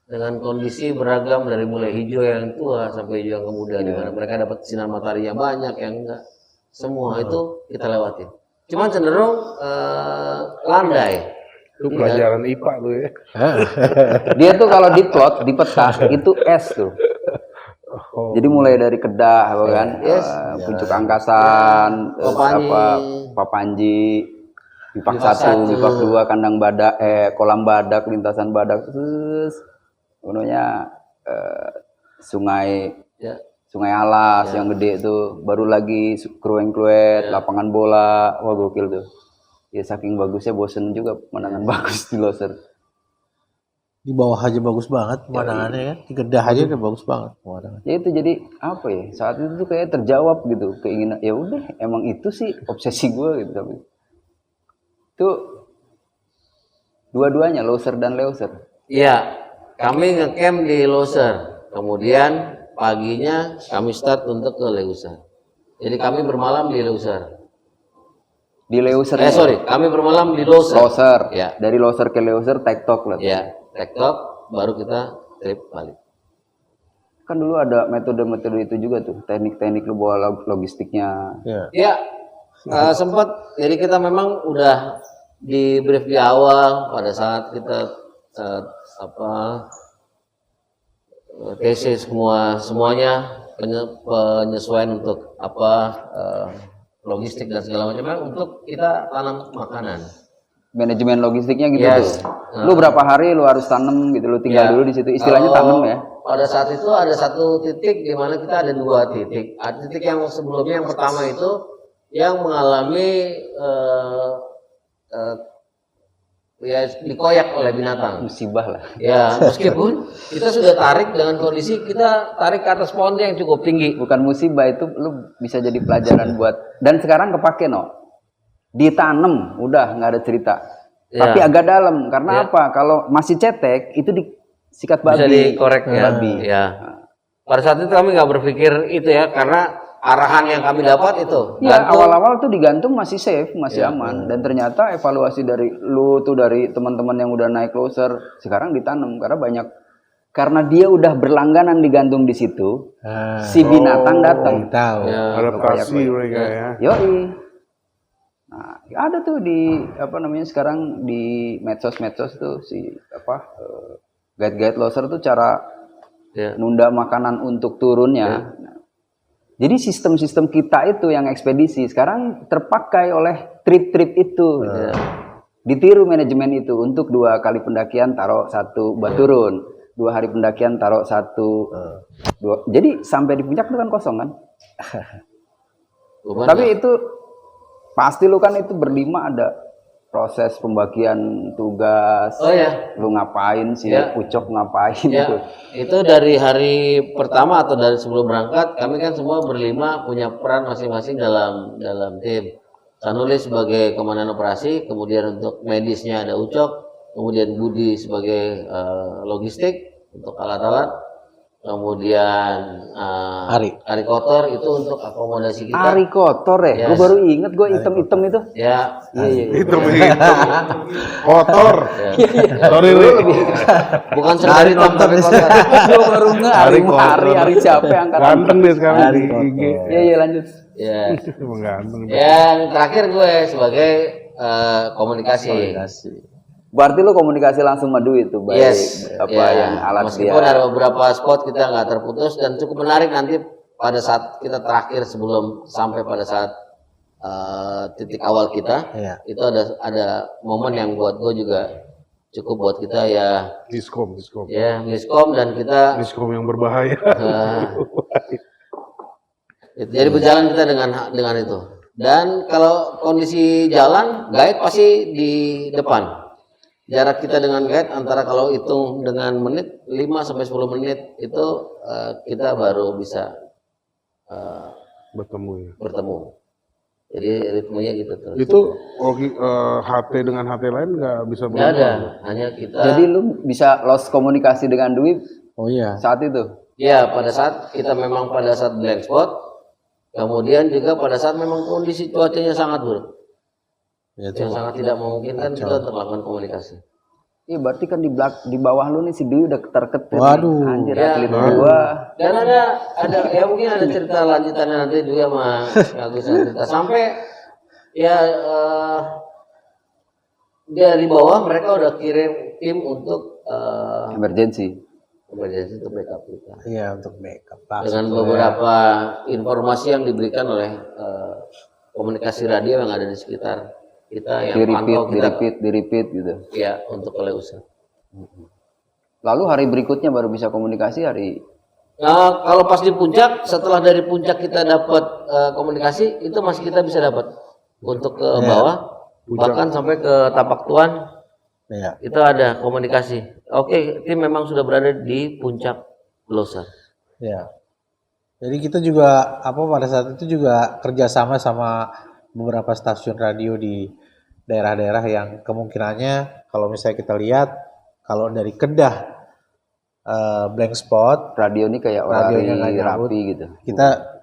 Dengan kondisi beragam dari mulai hijau yang tua sampai hijau yang muda, di mana mereka dapat sinar matahari yang banyak, yang enggak. Semua itu kita lewati. Cuman cenderung landai. Itu pelajaran IPA lu ya. Dia tuh kalau diplot di peta itu S tuh. Jadi mulai dari Kedah kan, Puncak Angkasan, Papanji, Bipak 1, Bipak 2, Kandang Badak, Kolam Badak, Lintasan Badak, terus gunanya Sungai Alas yang gede itu, baru lagi Krueng-Kluet, lapangan bola, wah gokil tuh. Ya saking bagusnya bosen juga pemandangan bagus di Loser. Di bawah aja bagus banget pemandangannya kan. Di Kedah aja udah bagus banget pemandangannya. Ya itu jadi apa ya? Saat itu tuh kayak terjawab gitu keinginan. Ya udah, emang itu sih obsesi gue gitu tapi. Itu dua-duanya Loser dan Leuser. Iya, kami ngecamp di Loser. Kemudian paginya kami start untuk ke Leuser. Jadi kami bermalam di Leuser. Di Leuser. Kami bermalam di Loser. Loser. Ya. Dari Loser ke Leuser tektok lah. Ya, tektok baru kita trip balik. Kan dulu ada metode-metode itu juga tuh, teknik-teknik lu bawa logistiknya. Ya, sempat. Jadi kita memang udah di brief di awal pada saat kita TC semuanya penyesuaian untuk logistik dan segala macamnya untuk kita tanam makanan. Manajemen logistiknya gitu Yes. tuh. Lu berapa hari lu harus tanam gitu, lu tinggal dulu di situ. Istilahnya tanam ya. Pada saat itu ada satu titik di mana kita ada 2 titik. Ada titik yang sebelumnya, yang pertama itu yang mengalami ya dikoyak oleh binatang. Musibah lah. Ya, meskipun kita sudah tarik dengan kondisi kita tarik ke atas pohon yang cukup tinggi. Bukan musibah, itu lu bisa jadi pelajaran buat. Dan sekarang kepake ditanam udah nggak ada cerita. Tapi agak dalam karena apa? Kalau masih cetek itu disikat babi. Bisa dikorek ya. Babi. Ya. Pada saat itu kami nggak berpikir itu ya, karena arahan yang kami dapat itu. Ya gantung. awal-awal tuh digantung masih safe, masih aman. Dan ternyata evaluasi dari lu tuh dari teman-teman yang udah naik closer sekarang ditanam karena dia udah berlangganan digantung di situ. Si binatang datang. Tahu. Adaptasi mereka ya. Yoi. Nah, ada tuh di sekarang di medsos tuh guide loser tuh cara nunda makanan untuk turunnya. Nah, jadi sistem-sistem kita itu yang ekspedisi sekarang terpakai oleh trip-trip itu. Ditiru manajemen itu untuk 2 kali pendakian taruh 1 buat turun. 2 hari pendakian taruh 1. Jadi sampai di puncak itu kan kosong kan? Tapi itu pasti lu kan itu berlima ada proses pembagian tugas. Oh ya. Lu ngapain sih? Ucok ngapain itu? Itu dari hari pertama atau dari sebelum berangkat kami kan semua berlima punya peran masing-masing dalam tim. Sanulis sebagai komandan operasi, kemudian untuk medisnya ada Ucok, kemudian Budi sebagai logistik untuk alat-alat, kemudian Ari Kotor itu untuk akomodasi kita. Ari Kotor ya? Gue baru inget gue item-item itu. Ya, Itu kotor. Sorry, bukan sekedar hitam tapi kotor. Gue baru nge Ari siapa yang angkat? Ganteng deh sekarang di IG. Iya lanjut. Ya. Emang ganteng. Yang terakhir gue sebagai komunikasi. Berarti lu komunikasi langsung sama Dwi itu baik yang alat meskipun dia. ada beberapa spot kita nggak terputus dan cukup menarik nanti pada saat kita terakhir sebelum sampai pada saat titik awal kita itu ada momen yang buat gue juga cukup buat kita ya Miskom. miskom dan kita Miskom yang berbahaya. jadi berjalan kita dengan itu dan kalau kondisi jalan guide pasti di depan. Jarak kita dengan guide antara kalau hitung dengan menit 5 sampai 10 menit itu kita baru bisa bertemu. Jadi ritmenya gitu terus. Itu HT dengan HT lain nggak bisa Nggak ada, hanya kita. Jadi lu bisa lost komunikasi dengan Dwi saat itu? Ya, pada saat kita memang pada saat blank spot, kemudian juga pada saat memang kondisi cuacanya sangat buruk. Yang sangat tidak memungkinkan kita untuk melakukan komunikasi. Iya berarti kan di bawah lu nih si Dwi udah ketar-ketir. Waduh. Anjir atlet gua. Dan ada ya mungkin ada cerita lanjutannya nanti juga sama Agus cerita sampai ya dari bawah mereka udah kirim tim untuk Emergency untuk backup kita. Iya, untuk backup. Dengan beberapa informasi yang diberikan oleh komunikasi radio yang ada di sekitar kita yang pantau kita. di repeat gitu. Ya, untuk oleh usaha. Lalu hari berikutnya baru bisa komunikasi hari. Nah, kalau pas di puncak, setelah dari puncak kita dapat komunikasi, itu masih kita bisa dapat untuk ke bawah, bahkan sampai ke Tapak Tuan, itu ada komunikasi. Oke, tim memang sudah berada di puncak Loser. Ya. Jadi kita juga pada saat itu juga kerjasama sama beberapa stasiun radio di daerah-daerah yang kemungkinannya kalau misalnya kita lihat kalau dari Kedah blank spot Radio ini kayak radionya nggak nyambut, rapi gitu.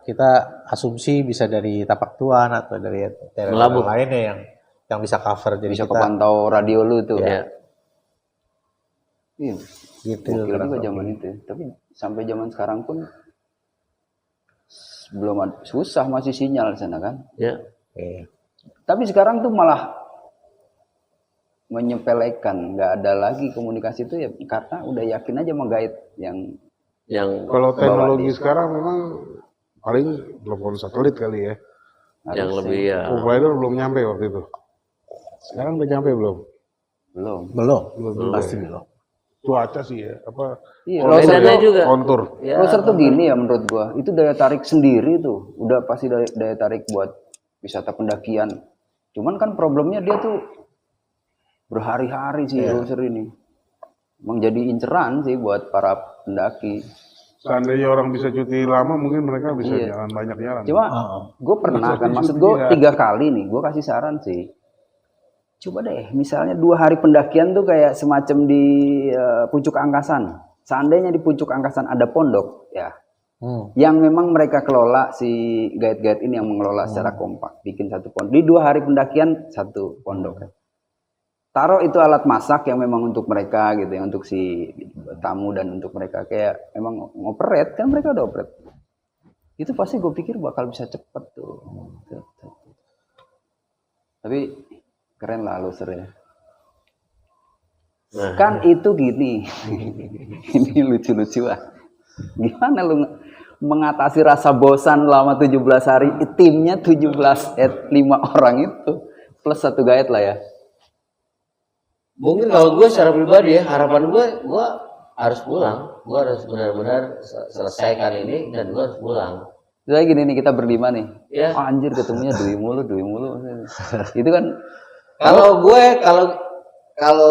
Kita asumsi bisa dari Tapak Tuan atau dari daerah lainnya yang bisa cover jadi bisa kita kepantau radio lu tuh. Ya. Iya. gitu. Kira juga zaman itu. Tapi sampai zaman sekarang pun belum ada, susah masih sinyal di sana kan. Ya. Tapi sekarang tuh malah menyepelekan, nggak ada lagi komunikasi itu ya karena udah yakin aja sama guide yang kalau teknologi sekarang memang paling telepon satelit kali ya. Yang lebih ya. Provider belum nyampe waktu itu. Sekarang udah nyampe belum? Belum. Pasti belum. Cuaca sih ya, apa? Iya, Medannya juga. Kontur. Ya. Closer tuh gini ya menurut gua, itu daya tarik sendiri tuh, udah pasti daya tarik buat wisata pendakian. Cuman kan problemnya dia tuh berhari-hari sih Closer ini. Emang jadi inceran sih buat para pendaki. Seandainya orang bisa cuti lama, mungkin mereka bisa jalan banyak jalan. Cuma gue pernah kan, maksud gue 3 kali nih, gue kasih saran sih. Coba deh, misalnya 2 hari pendakian tuh kayak semacam di Puncak Angkasan. Seandainya di Puncak Angkasan ada pondok, ya Yang memang mereka kelola, si guide-guide ini yang mengelola secara kompak, bikin satu pondok. Di 2 hari pendakian satu pondok. Taruh itu alat masak yang memang untuk mereka gitu ya, untuk si tamu dan untuk mereka, kayak emang ngoperate kan, mereka udah operate. Itu pasti gue pikir bakal bisa cepet tuh. Tapi keren lah losernya. Kan itu gini. Ini lucu-lucu ah. Gimana lu mengatasi rasa bosan selama 17 hari? Timnya 5 orang itu plus 1 guide lah ya. Mungkin kalau gue secara pribadi ya, harapan gue harus pulang. Gue harus benar-benar selesaikan ini dan gue harus pulang. Jadi gini nih, kita berlima nih. Ya. Oh, anjir ketemunya dui mulu. Itu kan Kalau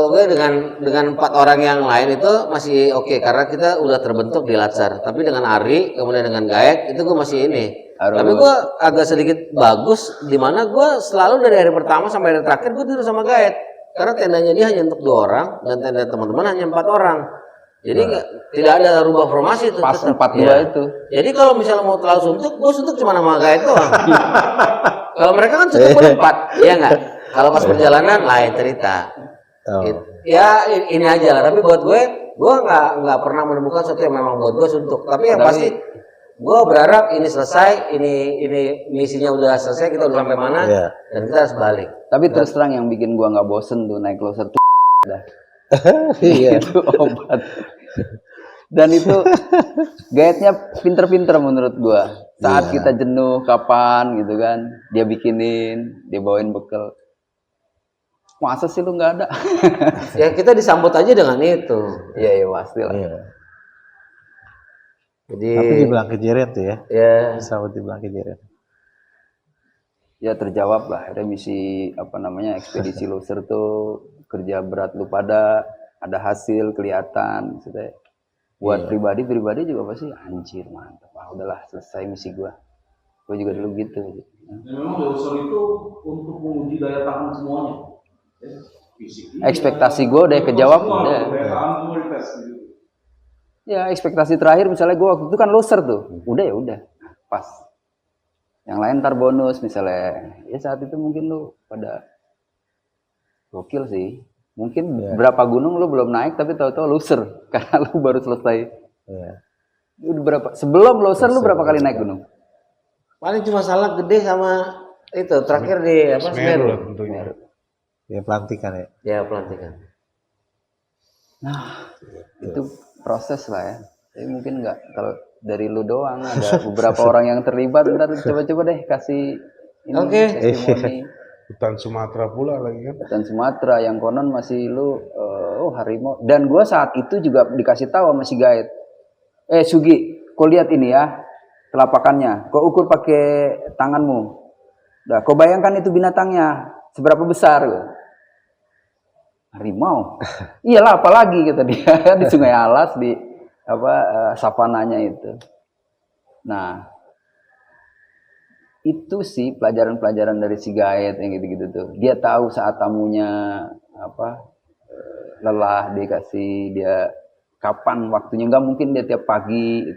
gue dengan 4 orang yang lain itu masih oke, karena kita udah terbentuk di Latsar. Tapi dengan Ari, kemudian dengan Gaek, itu gue masih ini. Tapi gue agak sedikit bagus, di mana gue selalu dari hari pertama sampai hari terakhir gue tidur sama Gaek. Karena tendanya dia hanya untuk 2 orang dan tenda teman-teman hanya 4 orang. Jadi tidak ada rubah formasi itu. pas tetap. 4-2 Ya. itu. Jadi kalau misalnya mau terlalu suntuk, gue suntuk cuma sama Gaek doang. Kalau mereka kan suntuk berempat, iya nggak? Kalau pas perjalanan lain cerita. Ya ini aja lah. Tapi buat gue nggak pernah menemukan sesuatu yang memang buat gue suntuk. Tapi yang pasti gue berharap ini selesai, ini misinya udah selesai, kita udah sampai mana, dan kita harus balik. Tapi terus terang yang bikin gua nggak bosen tuh naik loser tuh dah. Itu obat. Dan itu guide-nya pinter-pinter menurut gua. Saat kita jenuh kapan gitu kan, dia bikinin, dia bawain bekal. Masa sih lu nggak ada? Ya kita disambut aja dengan itu. Iya pasti lah. Jadi Tapi dibilang kejeret tuh ya. ya Disambut dibilang kejeret. Ya terjawab lah. Ada misi ekspedisi loser tuh kerja berat lu pada, ada hasil kelihatan. Maksudnya, buat pribadi juga pasti anjir mantap. Udahlah selesai misi gua. Gua juga dulu gitu. Dan memang loser itu untuk menguji daya tahan semuanya. Fisik. Ekspektasi gua udah kejawab udah. Daya tahan semua dites gitu. Ya ekspektasi terakhir misalnya gue waktu itu kan loser tuh, udah pas. Yang lain ntar bonus misalnya, ya saat itu mungkin lu pada gokil sih. Mungkin berapa gunung lu belum naik tapi tahu-tahu loser karena lu baru selesai. Udah berapa? Sebelum loser lu berapa kali naik gunung? paling cuma salah gede sama itu terakhir di apa Semeru. Tentunya. Ya pelantikan ya. Ya pelantikan. Nah, itu proses lah ya. Tapi mungkin nggak kalau dari lu doang, ada beberapa orang yang terlibat. Ntar coba-coba deh kasih ini testimoni. Hutan Sumatera pula lagi kan. Hutan Sumatera yang konon masih lu harimau. Dan gua saat itu juga dikasih tahu sama si guide. Sugi, kau lihat ini ya telapakannya. Kau ukur pakai tanganmu. Nah, kau bayangkan itu binatangnya seberapa besar? Harimau. Iyalah apalagi kata dia di Sungai Alas di savananya itu. Nah, itu sih pelajaran-pelajaran dari si guide yang gitu-gitu tuh. Dia tahu saat tamunya lelah, dia kasih dia kapan waktunya, nggak mungkin dia tiap pagi.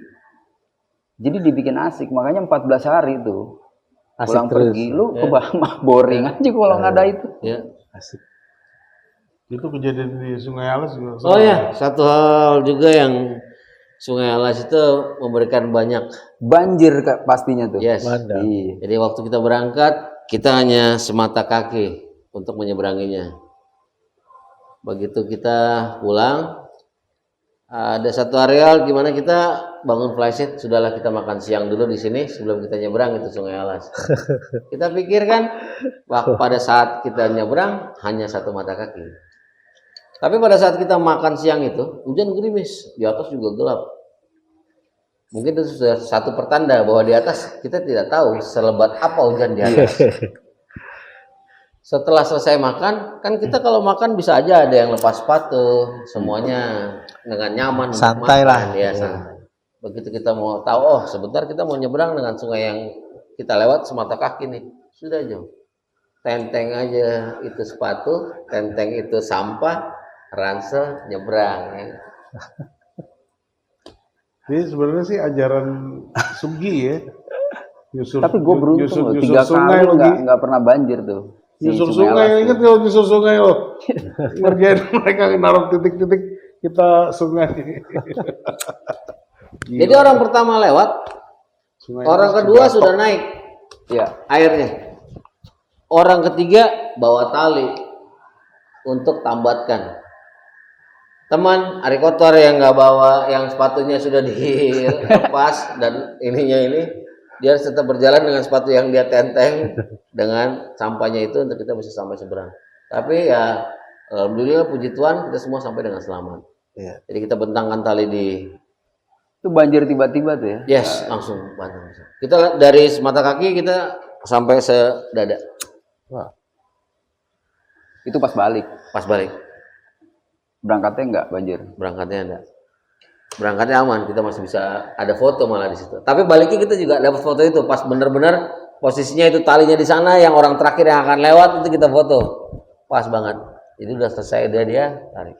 Jadi dibikin asik, makanya 14 hari tuh. Asik Pulang terus. pergi lu boring aja kalau nggak ada itu. Ya. Asik. Itu kejadian di Sungai Alas juga. Oh ya, satu hal juga yang Sungai Alas itu memberikan banyak Banjir pastinya tuh. yes. Bandang. Iya. Jadi waktu kita berangkat kita hanya semata kaki untuk menyeberanginya. Begitu kita pulang ada satu areal di mana kita bangun flysheet, sudahlah kita makan siang dulu di sini sebelum kita nyebrang itu Sungai Alas. Kita pikirkan pada saat kita nyebrang hanya satu mata kaki. Tapi pada saat kita makan siang itu hujan gerimis, di atas juga gelap. Mungkin itu sudah satu pertanda bahwa di atas kita tidak tahu selebat apa hujan di atas. Setelah selesai makan, kan kita kalau makan bisa aja ada yang lepas sepatu, semuanya dengan nyaman. Santai lah. Ya, santai. Begitu kita mau tahu, sebentar kita mau nyebrang dengan sungai yang kita lewat semata kaki nih, sudah jauh. Tenteng aja itu sepatu, tenteng itu sampah, ransel, nyebrang. Ya. Jadi sebenarnya sih ajaran Sugi ya. Tapi gue beruntung loh, 3 sungai kali lagi. nggak pernah banjir tuh. Si Nyusur Sungai sungai, Alas ingat tuh. kalau nyusur sungai lo? Ngerjain mereka naruh titik-titik kita sungai. Jadi orang pertama lewat, Sungai orang Alas kedua juga sudah naik Iya. airnya. Orang ketiga bawa tali untuk tambatkan. Teman hari kotor yang nggak bawa, yang sepatunya sudah dilepas dan ininya ini, dia harus tetap berjalan dengan sepatu yang dia tenteng dengan sampahnya itu untuk kita bisa sampai seberang. Tapi ya alhamdulillah puji Tuhan kita semua sampai dengan selamat. Iya. Jadi kita bentangkan tali di Itu banjir tiba-tiba tuh ya. yes langsung bantu. Kita dari semata kaki kita sampai sedada Itu pas balik. pas balik. Berangkatnya nggak banjir. Berangkatnya enggak. Berangkatnya aman, kita masih bisa ada foto malah di situ. Tapi baliknya kita juga dapat foto itu pas benar-benar posisinya itu talinya di sana, yang orang terakhir yang akan lewat itu kita foto. Pas banget. Jadi udah selesai dia tarik.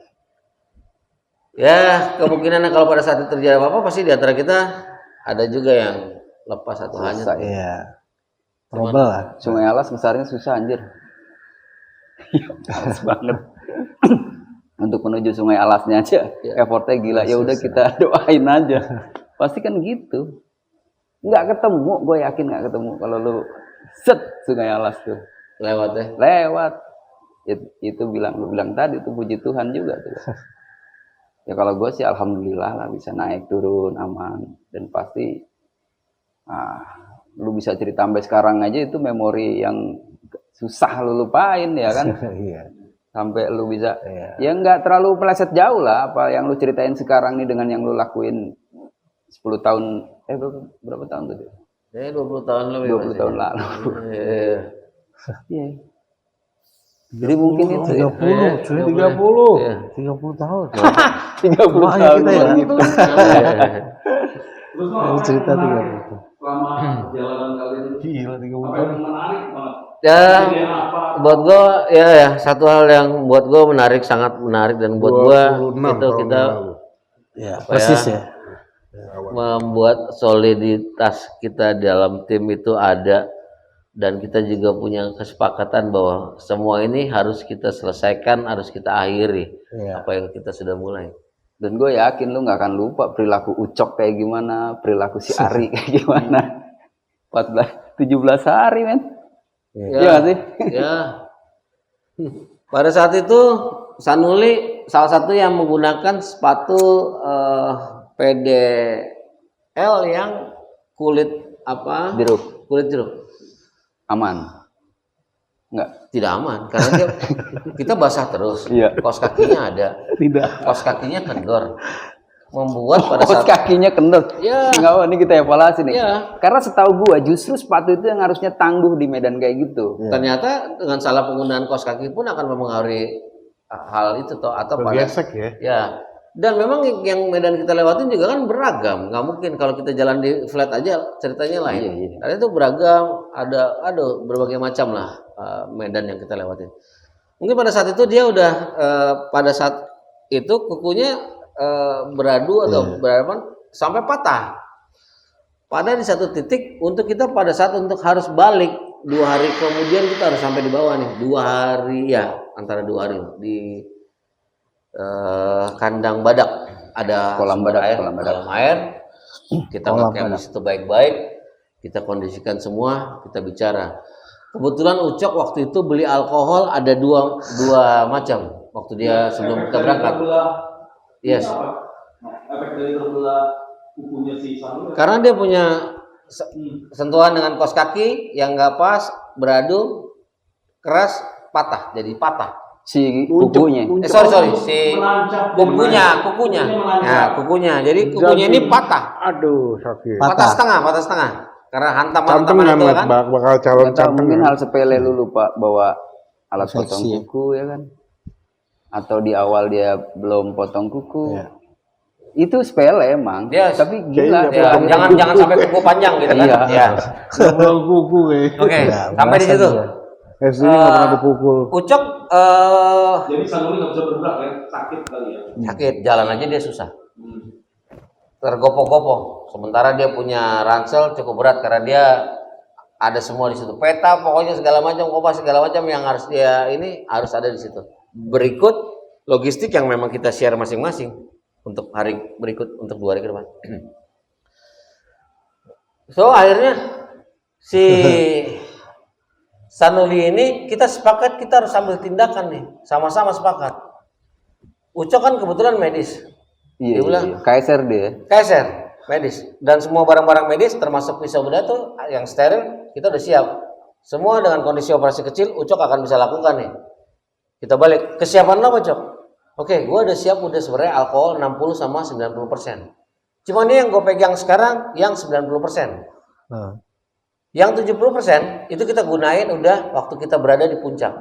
Ya, kemungkinan kalau pada saat itu terjadi apa-apa pasti di antara kita ada juga yang lepas atau hanyut. Selesai. Iya. Trouble lah. Sungai Alas besarnya susah anjir. Males banget. Untuk menuju Sungai Alasnya aja effortnya gila. Ya udah kita doain aja. Pasti kan gitu. Nggak ketemu, gue yakin nggak ketemu kalau lu set Sungai Alas tuh Lewat ya. lewat. Itu lu bilang tadi tuh puji Tuhan juga tuh. Ya kalau gue sih alhamdulillah lah bisa naik turun aman dan pasti lu bisa cerita sampai sekarang aja itu memori yang susah lu lupain ya kan. Iya. Sampai lu bisa Iya. ya nggak terlalu meleset jauh lah apa yang lu ceritain sekarang nih dengan yang lu lakuin 10 tahun berapa tahun tuh? Ya 20 tahun lebih. 20 tahun lalu. Iya. Iya. Jadi mungkin itu ya. 30, cuy. 30. Iya. 30 tahun. 30 Wah, ya tahun. kita ya. Terus Ini cerita 30. selama perjalanan kalian itu Gila 30 apa tahun. yang menarik banget? Ya, Kejadian apa? buat gue ya satu hal yang buat gue menarik, sangat menarik, dan buat gue 26 itu tahun kita yang lalu. Iya, Apa persis ya? ya. membuat soliditas kita dalam tim itu ada, dan kita juga punya kesepakatan bahwa semua ini harus kita selesaikan, harus kita akhiri Iya. apa yang kita sudah mulai. Dan gue yakin lu nggak akan lupa perilaku Ucok kayak gimana, perilaku si Ari kayak gimana. 17 hari men. Iya nggak sih? Ya. Pada saat itu Sanuli salah satu yang menggunakan sepatu PDL yang kulit apa? Jeruk Kulit jeruk. aman. Enggak. Tidak aman karena kita basah terus. Iya. Kaos kakinya ada. Tidak. Kaos kakinya kendor. Membuat pada Kaos saat kakinya kendor. Ya. Nggak apa, ini kita evaluasi nih. Ya. Karena setahu gua justru sepatu itu yang harusnya tangguh di medan kayak gitu. ternyata dengan salah penggunaan kaos kaki pun akan mempengaruhi hal itu toh, atau pada Gesek ya. ya. Dan memang yang medan kita lewatin juga kan beragam. Nggak mungkin kalau kita jalan di flat aja ceritanya lain. Iya, iya. Karena itu beragam, ada berbagai macam lah medan yang kita lewatin. Mungkin pada saat itu dia udah pada saat itu kukunya beradu atau berapa sampai patah. Pada di satu titik untuk kita pada saat untuk harus balik 2 hari kemudian kita harus sampai di bawah nih 2 hari ya, antara 2 hari di kandang badak, ada Kolam sumber badak, kolam air. Kita ngecamp di situ baik-baik, kita kondisikan semua, kita bicara. Kebetulan Ucok waktu itu beli alkohol ada dua macam waktu dia sebelum kita berangkat. Yes. Efek dari terbelah kukunya si Sanul. Karena dia punya sentuhan dengan kaos kaki yang nggak pas, beradu, keras, patah, jadi patah. Si kukunya. Sorry, si Menancap. kukunya. menancap. Nah, kukunya. Jadi kukunya ini patah, Aduh, sakit. patah setengah. Karena hantaman Cantengan itu kan. bakal calon Nggak tahu, mungkin cantengan. hal sepele lu lupa bawa alat potong Infeksi. kuku ya kan. Atau di awal dia belum potong kuku. Iya. Itu sepele emang. Yes. Tapi gila. Ya, jangan sampai kuku panjang gitu kan. Iya. Ya. Belum kuku kayak. Oke, Ya, sampai di merasa situ. dia. SD nggak pernah dipukul. Ucok Jadi Sanul nggak bisa bergerak ya, sakit kali ya. sakit, jalan aja dia susah. tergopoh-gopoh. Sementara dia punya ransel cukup berat karena dia ada semua di situ. Peta pokoknya segala macam, kompas segala macam yang harus dia ini harus ada di situ. Berikut logistik yang memang kita share masing-masing untuk hari berikut, untuk 2 hari ke depan. So akhirnya si Sanuli ini kita sepakat kita harus ambil tindakan nih, sama-sama sepakat. Ucok kan kebetulan medis. Iya, Dia bilang, KSR dia. KSR medis dan semua barang-barang medis termasuk pisau bedah tuh yang steril kita udah siap. Semua dengan kondisi operasi kecil Ucok akan bisa lakukan nih. Kita balik kesiapan lo apa Cok? Oke, gua udah siap udah sebenarnya alkohol 60 sama 90%. Cuma nih yang gue pegang sekarang yang 90%. Yang 70% itu kita gunain udah waktu kita berada di puncak.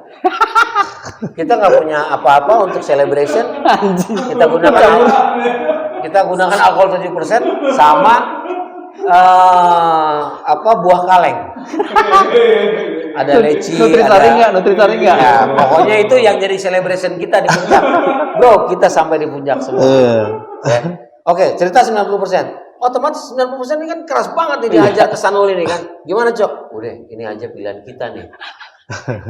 Kita nggak punya apa-apa untuk celebration. Kita gunakan alkohol 7% sama buah kaleng. Ada leci, Nutrisari enggak? Ya, pokoknya itu yang jadi celebration kita di puncak. Bro, kita sampai di puncak semua. Ya. Oke, cerita 90%. Otomatis 90% ini kan keras banget nih diajar ke Sanuli nih kan. Gimana, Cok? Udah, ini aja pilihan kita nih.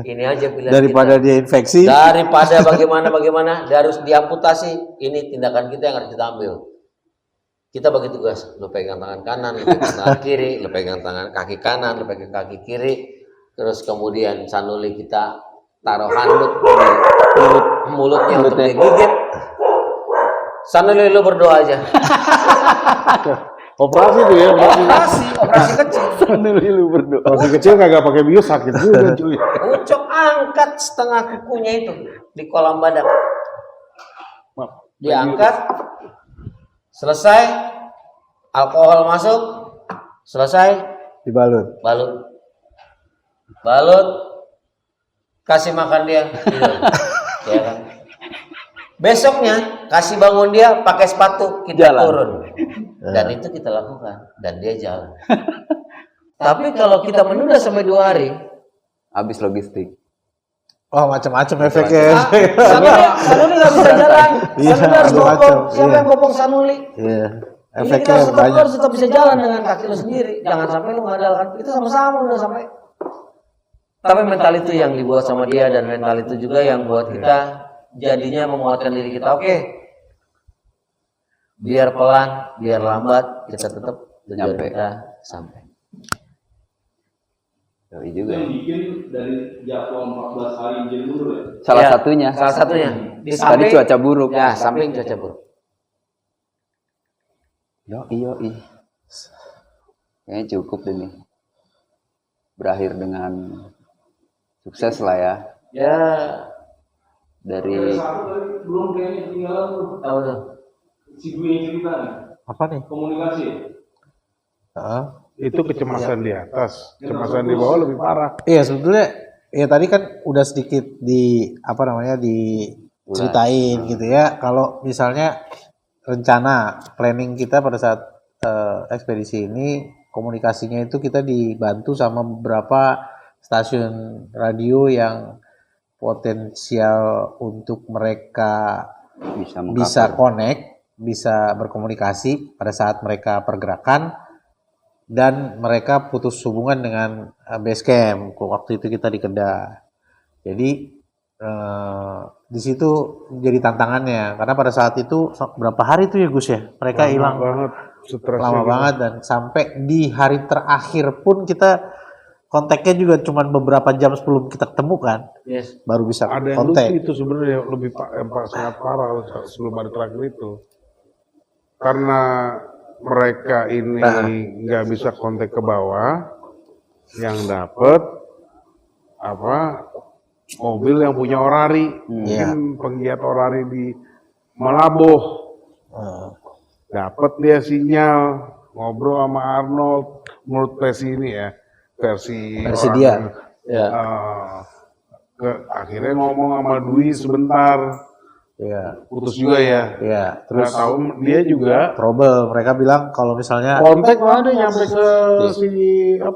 Ini aja pilihan Daripada kita. dia infeksi. Daripada bagaimana dia harus diamputasi, ini tindakan kita yang harus kita ambil. Kita bagi tugas, lu pegang tangan kanan, lu pegang tangan kiri, lu pegang tangan kaki kanan, lu pegang kaki kiri. Terus kemudian Sanuli kita taruh handuk di mulutnya untuk dia gigit. Sanuli lu berdoa aja. Operasi tuh ya, Operasi kecil. Sanuli lu berdoa. operasi kecil kagak pakai bius sakit juga cuy. Ucok angkat setengah kukunya itu di kolam badak. Diangkat, selesai, alkohol masuk, selesai, Dibalut. balut, kasih makan dia, tidur. Ya kan? Besoknya kasih bangun dia pakai sepatu, kita Jalan. turun. Dan itu kita lakukan dan dia jalan. Tapi kalau kita menunda sampai 2 hari, Habis logistik. Oh, macam-macam efeknya. Sanuli nggak bisa jalan. Iya, Sanuli harus macam-macam. gopong. Siapa Iya. yang gopong Sanuli? Iya. Ini Efeknya kita harus banyak. tetap bisa jalan dengan kaki lu sendiri. Jangan sampai lu mengandalkan. Itu sama-sama udah sampai. Tapi mental itu yang dibuat sama dia dan mental itu juga yang buat kita jadinya menguatkan diri kita. Oke. Biar pelan, biar lambat, kita tetap tujuan Nyampe. kita sampai. Yoi juga. Yang bikin dari jadwal 14 hari izin mundur ya. Salah Ya, satunya. Salah satunya. Di Tadi cuaca buruk. Ya, samping cuaca buruk. Yoi. Kayaknya cukup deh nih. Berakhir dengan sukses lah ya. Ya, Dari Satu tadi belum kayaknya tinggalan tuh. apa tuh? Si Dwi yang cerita nih. Apa nih? Komunikasi. Heeh. Itu kecemasan di atas, kecemasan di bawah lebih parah. Iya, sebetulnya ya tadi kan udah sedikit diceritain gitu ya. Kalau misalnya rencana planning kita pada saat ekspedisi ini, komunikasinya itu kita dibantu sama beberapa stasiun radio yang potensial untuk mereka bisa connect, bisa berkomunikasi pada saat mereka pergerakan, dan mereka putus hubungan dengan base camp. Waktu itu kita di Kedah. Jadi di situ jadi tantangannya, karena pada saat itu berapa hari itu ya Gus ya, mereka hilang banget, stresnya lama gitu. banget, dan sampai di hari terakhir pun kita kontaknya juga cuma beberapa jam sebelum kita ketemu kan, Yes. baru bisa Ada yang kontak. lucu itu sebenarnya yang sangat parah sebelum hari terakhir itu, karena mereka ini nggak bisa kontak ke bawah, yang dapet mobil yang punya orari, mungkin penggiat orari di Malaboh, dapat dia sinyal, ngobrol sama Arnold, menurut versi ini ya, versi orang dia. Ya. akhirnya ngomong sama Dwi sebentar, Iya, putus juga ya. iya. Terus Terus tahu dia juga trouble, mereka bilang kalau misalnya kontak mana nyampe ke si ke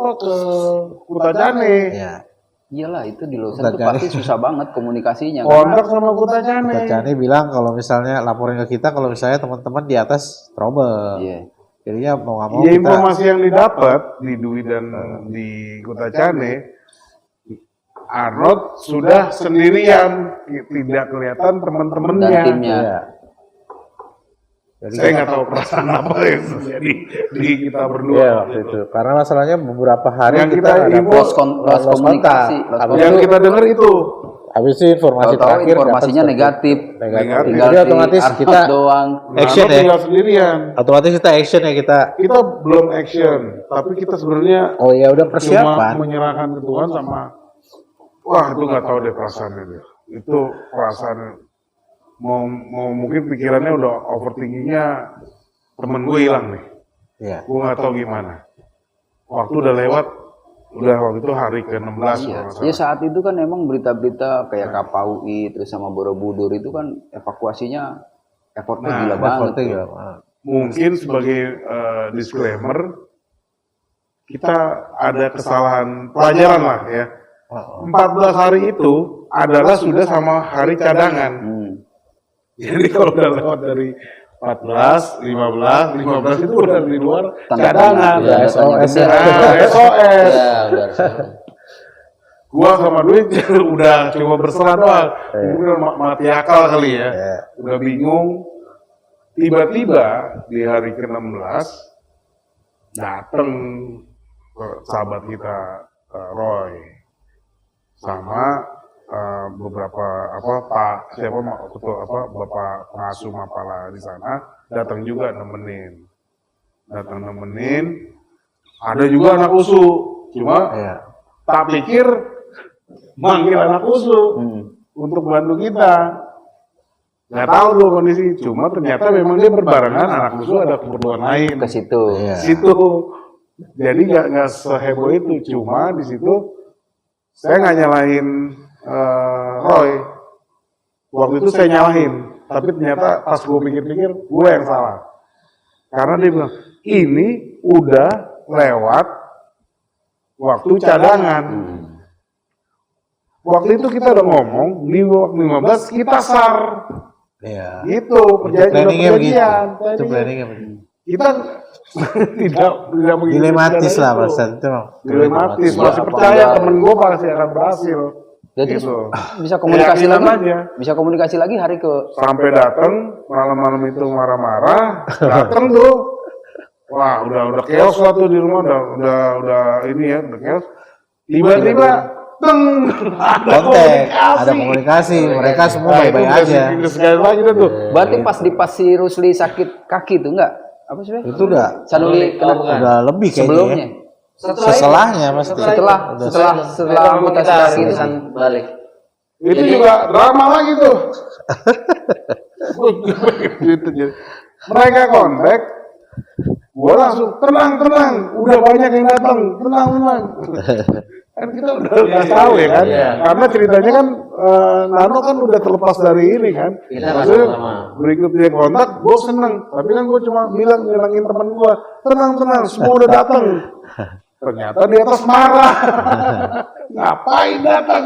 Kutajane. ya, Iyalah itu di Loser Kota tuh Cane. pasti susah banget komunikasinya. Kontrak sama Kota Cane. Kota Cane bilang kalau misalnya laporin ke kita kalau misalnya teman-teman di atas trouble. Iya. Jadinya mau nggak mau Ya, kita informasi yang didapat di Dwi dan di Kota Cane, Arnold sudah sendirian, tidak kelihatan Dan teman-temannya. timnya. Iya. Jadi Saya nggak tahu perasaan apa yang terjadi di kita berdua. Iya waktu itu. Karena masalahnya beberapa hari Yang kita ada info, Lost komunikasi. kontak. Habis yang itu, kita dengar itu. habis itu informasi Tahu-tahu terakhir informasinya dapat negatif. Negatif. Tinggal Jadi si otomatis Arnold kita doang. action Arnold ya. tinggal sendirian. Otomatis kita action ya kita. Kita belum action, tapi kita sebenarnya Oh ya udah cuma persiapan. menyerahkan ke Tuhan sama, wah itu nggak tahu deh perasaannya dia. Itu perasaan mau mungkin pikirannya udah overthinkingnya, temen gue hilang nih, Iya. gue nggak tahu gimana. Waktu udah lewat, udah waktu itu hari ke-16 kalau nggak Ya salah. saat itu kan emang berita-berita kayak KPUI terus sama Borobudur itu kan evakuasinya effortnya Nah, gila banget. Effortnya gila. Mungkin sebagai disclaimer, kita ada kesalahan pelajaran lah ya. 14 hari itu adalah sudah sama hari cadangan. Jadi kalau udah lewat dari 14, 15 itu udah di luar Tanda cadangan. tanya, Ya, tanda tanya SOS. gede. Nah, SOS. Ya, udah. Gua sama Duit udah coba berserah doang. Mungkin mati akal kali ya. Udah bingung. Tiba-tiba di hari ke-16 dateng sahabat kita Roy sama beberapa Pak siapa ketua Bapak pengasuh Mapala di sana datang juga nemenin. Ada juga anak usu. Cuma Iya. tak pikir manggil anak usu untuk bantu kita. Nggak tahu tuh kondisi. Cuma ternyata memang dia berbarengan anak usu ada keperluan lain. Ke situ. Iya. Situ. Jadi nggak seheboh itu. Cuma di situ saya nggak nyalahin Roy. Waktu itu saya nyalahin. Tapi ternyata pas gue pikir-pikir, gue yang salah. Karena dia bilang, ini udah lewat waktu cadangan. Waktu itu kita udah ngomong, di waktu 15 kita SAR. Iya. Gitu, Planningnya begitu. perjanjian. Itu planningnya begitu. Kita tidak mengikuti Dilematis rencana lah itu. pada saat itu. Dilematis, Iya, masih apa percaya enggak? temen gue pasti akan berhasil. Dan terus Gitu. bisa komunikasi Keyakinan lagi. aja. Bisa komunikasi lagi hari ke Sampai datang malam-malam itu marah-marah, datang tuh, wah udah chaos lah tuh di rumah, udah ini ya, udah chaos. Tiba-tiba, teng, Ada komunikasi. Mereka semua Nah, itu baik-baik blessing aja. in disguise lagi dah tuh. berarti pas si Rusli sakit kaki itu enggak? Apa sih? Be? Itu udah Sanuli kena udah lebih kayaknya. sebelumnya. Ya. Setelahnya pasti. Setelah amputasi kaki itu kan balik. Itu juga drama lagi tuh. Gitu, jadi. Mereka kontak, gua langsung tenang, udah banyak yang datang, tenang. Kan kita udah tahu ya kan, karena ceritanya kan Nano kan udah terlepas dari ini kan. Kita nggak Maksudnya sama-sama. berikut dia kontak, gue seneng. Tapi kan gue cuma bilang ngilangin teman gue, tenang, semua udah datang. Ternyata di atas marah. Ngapain datang?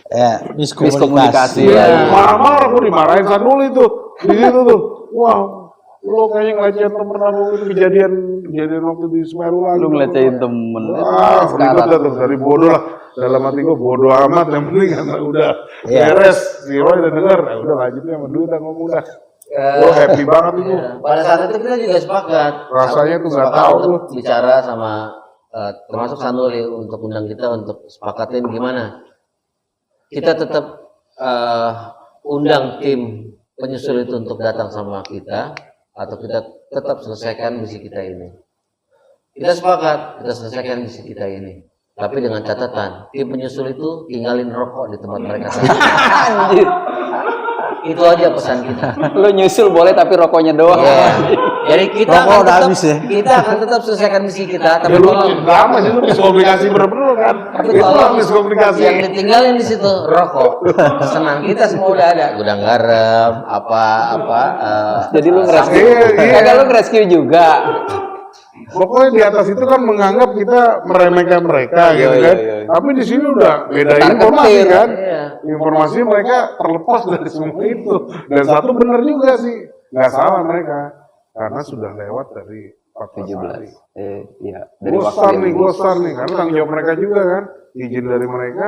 Ya, Miskomunikasi. miskomunikasi. Marah-marah, gue dimarahin Sanuli tuh. Di situ tuh. Wow, lo kayaknya ngelecehin temen aku itu kejadian waktu di Semeru lagi. lu ngelecehin temen. Wah, berikut dah tuh dari bodoh lah. Dalam hati gue bodoh amat, yang penting kan udah beres. Si Roy udah denger, udah lanjutnya sama Dwi udah ngomong dah. Gue happy banget itu. Pada saat itu kita juga sepakat. Rasanya tuh nggak Sepakat tahu untuk tuh. bicara sama termasuk Sanuli untuk undang kita untuk sepakatin gimana. Kita tetap undang tim penyusul itu untuk datang sama kita atau kita tetap selesaikan misi kita ini. Kita sepakat kita selesaikan misi kita ini. Tapi dengan catatan tim penyusul itu tinggalin rokok di tempat mereka. Anjir. Itu aja pesan kita. Lu nyusul boleh tapi rokoknya doang. Iya. Jadi kita Rokok akan udah tetap, habis ya? kita akan tetap selesaikan misi kita. Tapi Ya lu kalau drama sih, lu miskomunikasi bener-bener kan. tapi Itu kalau lah miskomunikasi. yang ditinggalin di situ rokok, senang kita semua udah ada. Gudang garam, apa. Jadi lu nge-rescue. Iya. Kagak lu nge-rescue juga. pokoknya di atas itu kan menganggap kita meremehkan mereka gitu kan. Tapi di sini udah beda informasi kan. Informasi mereka terlepas dari semua itu. Dan satu benar juga sih, nggak salah mereka karena sudah lewat dari 14 hari. Iya, dari Gue star nih, karena tanggung jawab mereka juga kan, izin dari mereka.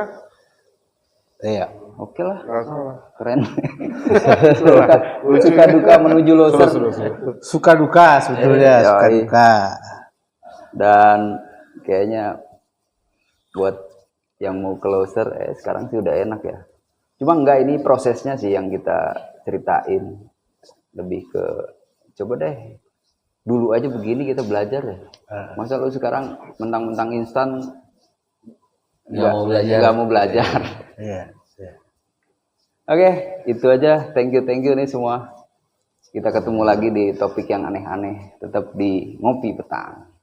Iya. Oke lah, Nggak salah. keren. Suka duka menuju loser. Suka duka sebetulnya, Yoi. suka duka. Dan kayaknya buat yang mau closer sekarang sih udah enak ya. Cuma enggak, ini prosesnya sih yang kita ceritain. Lebih ke coba deh dulu aja begini kita belajar ya. Masa lu sekarang mentang-mentang instan nggak mau belajar. Iya. Oke, itu aja. Thank you nih semua. Kita ketemu lagi di topik yang aneh-aneh. Tetap di Ngopi Petang.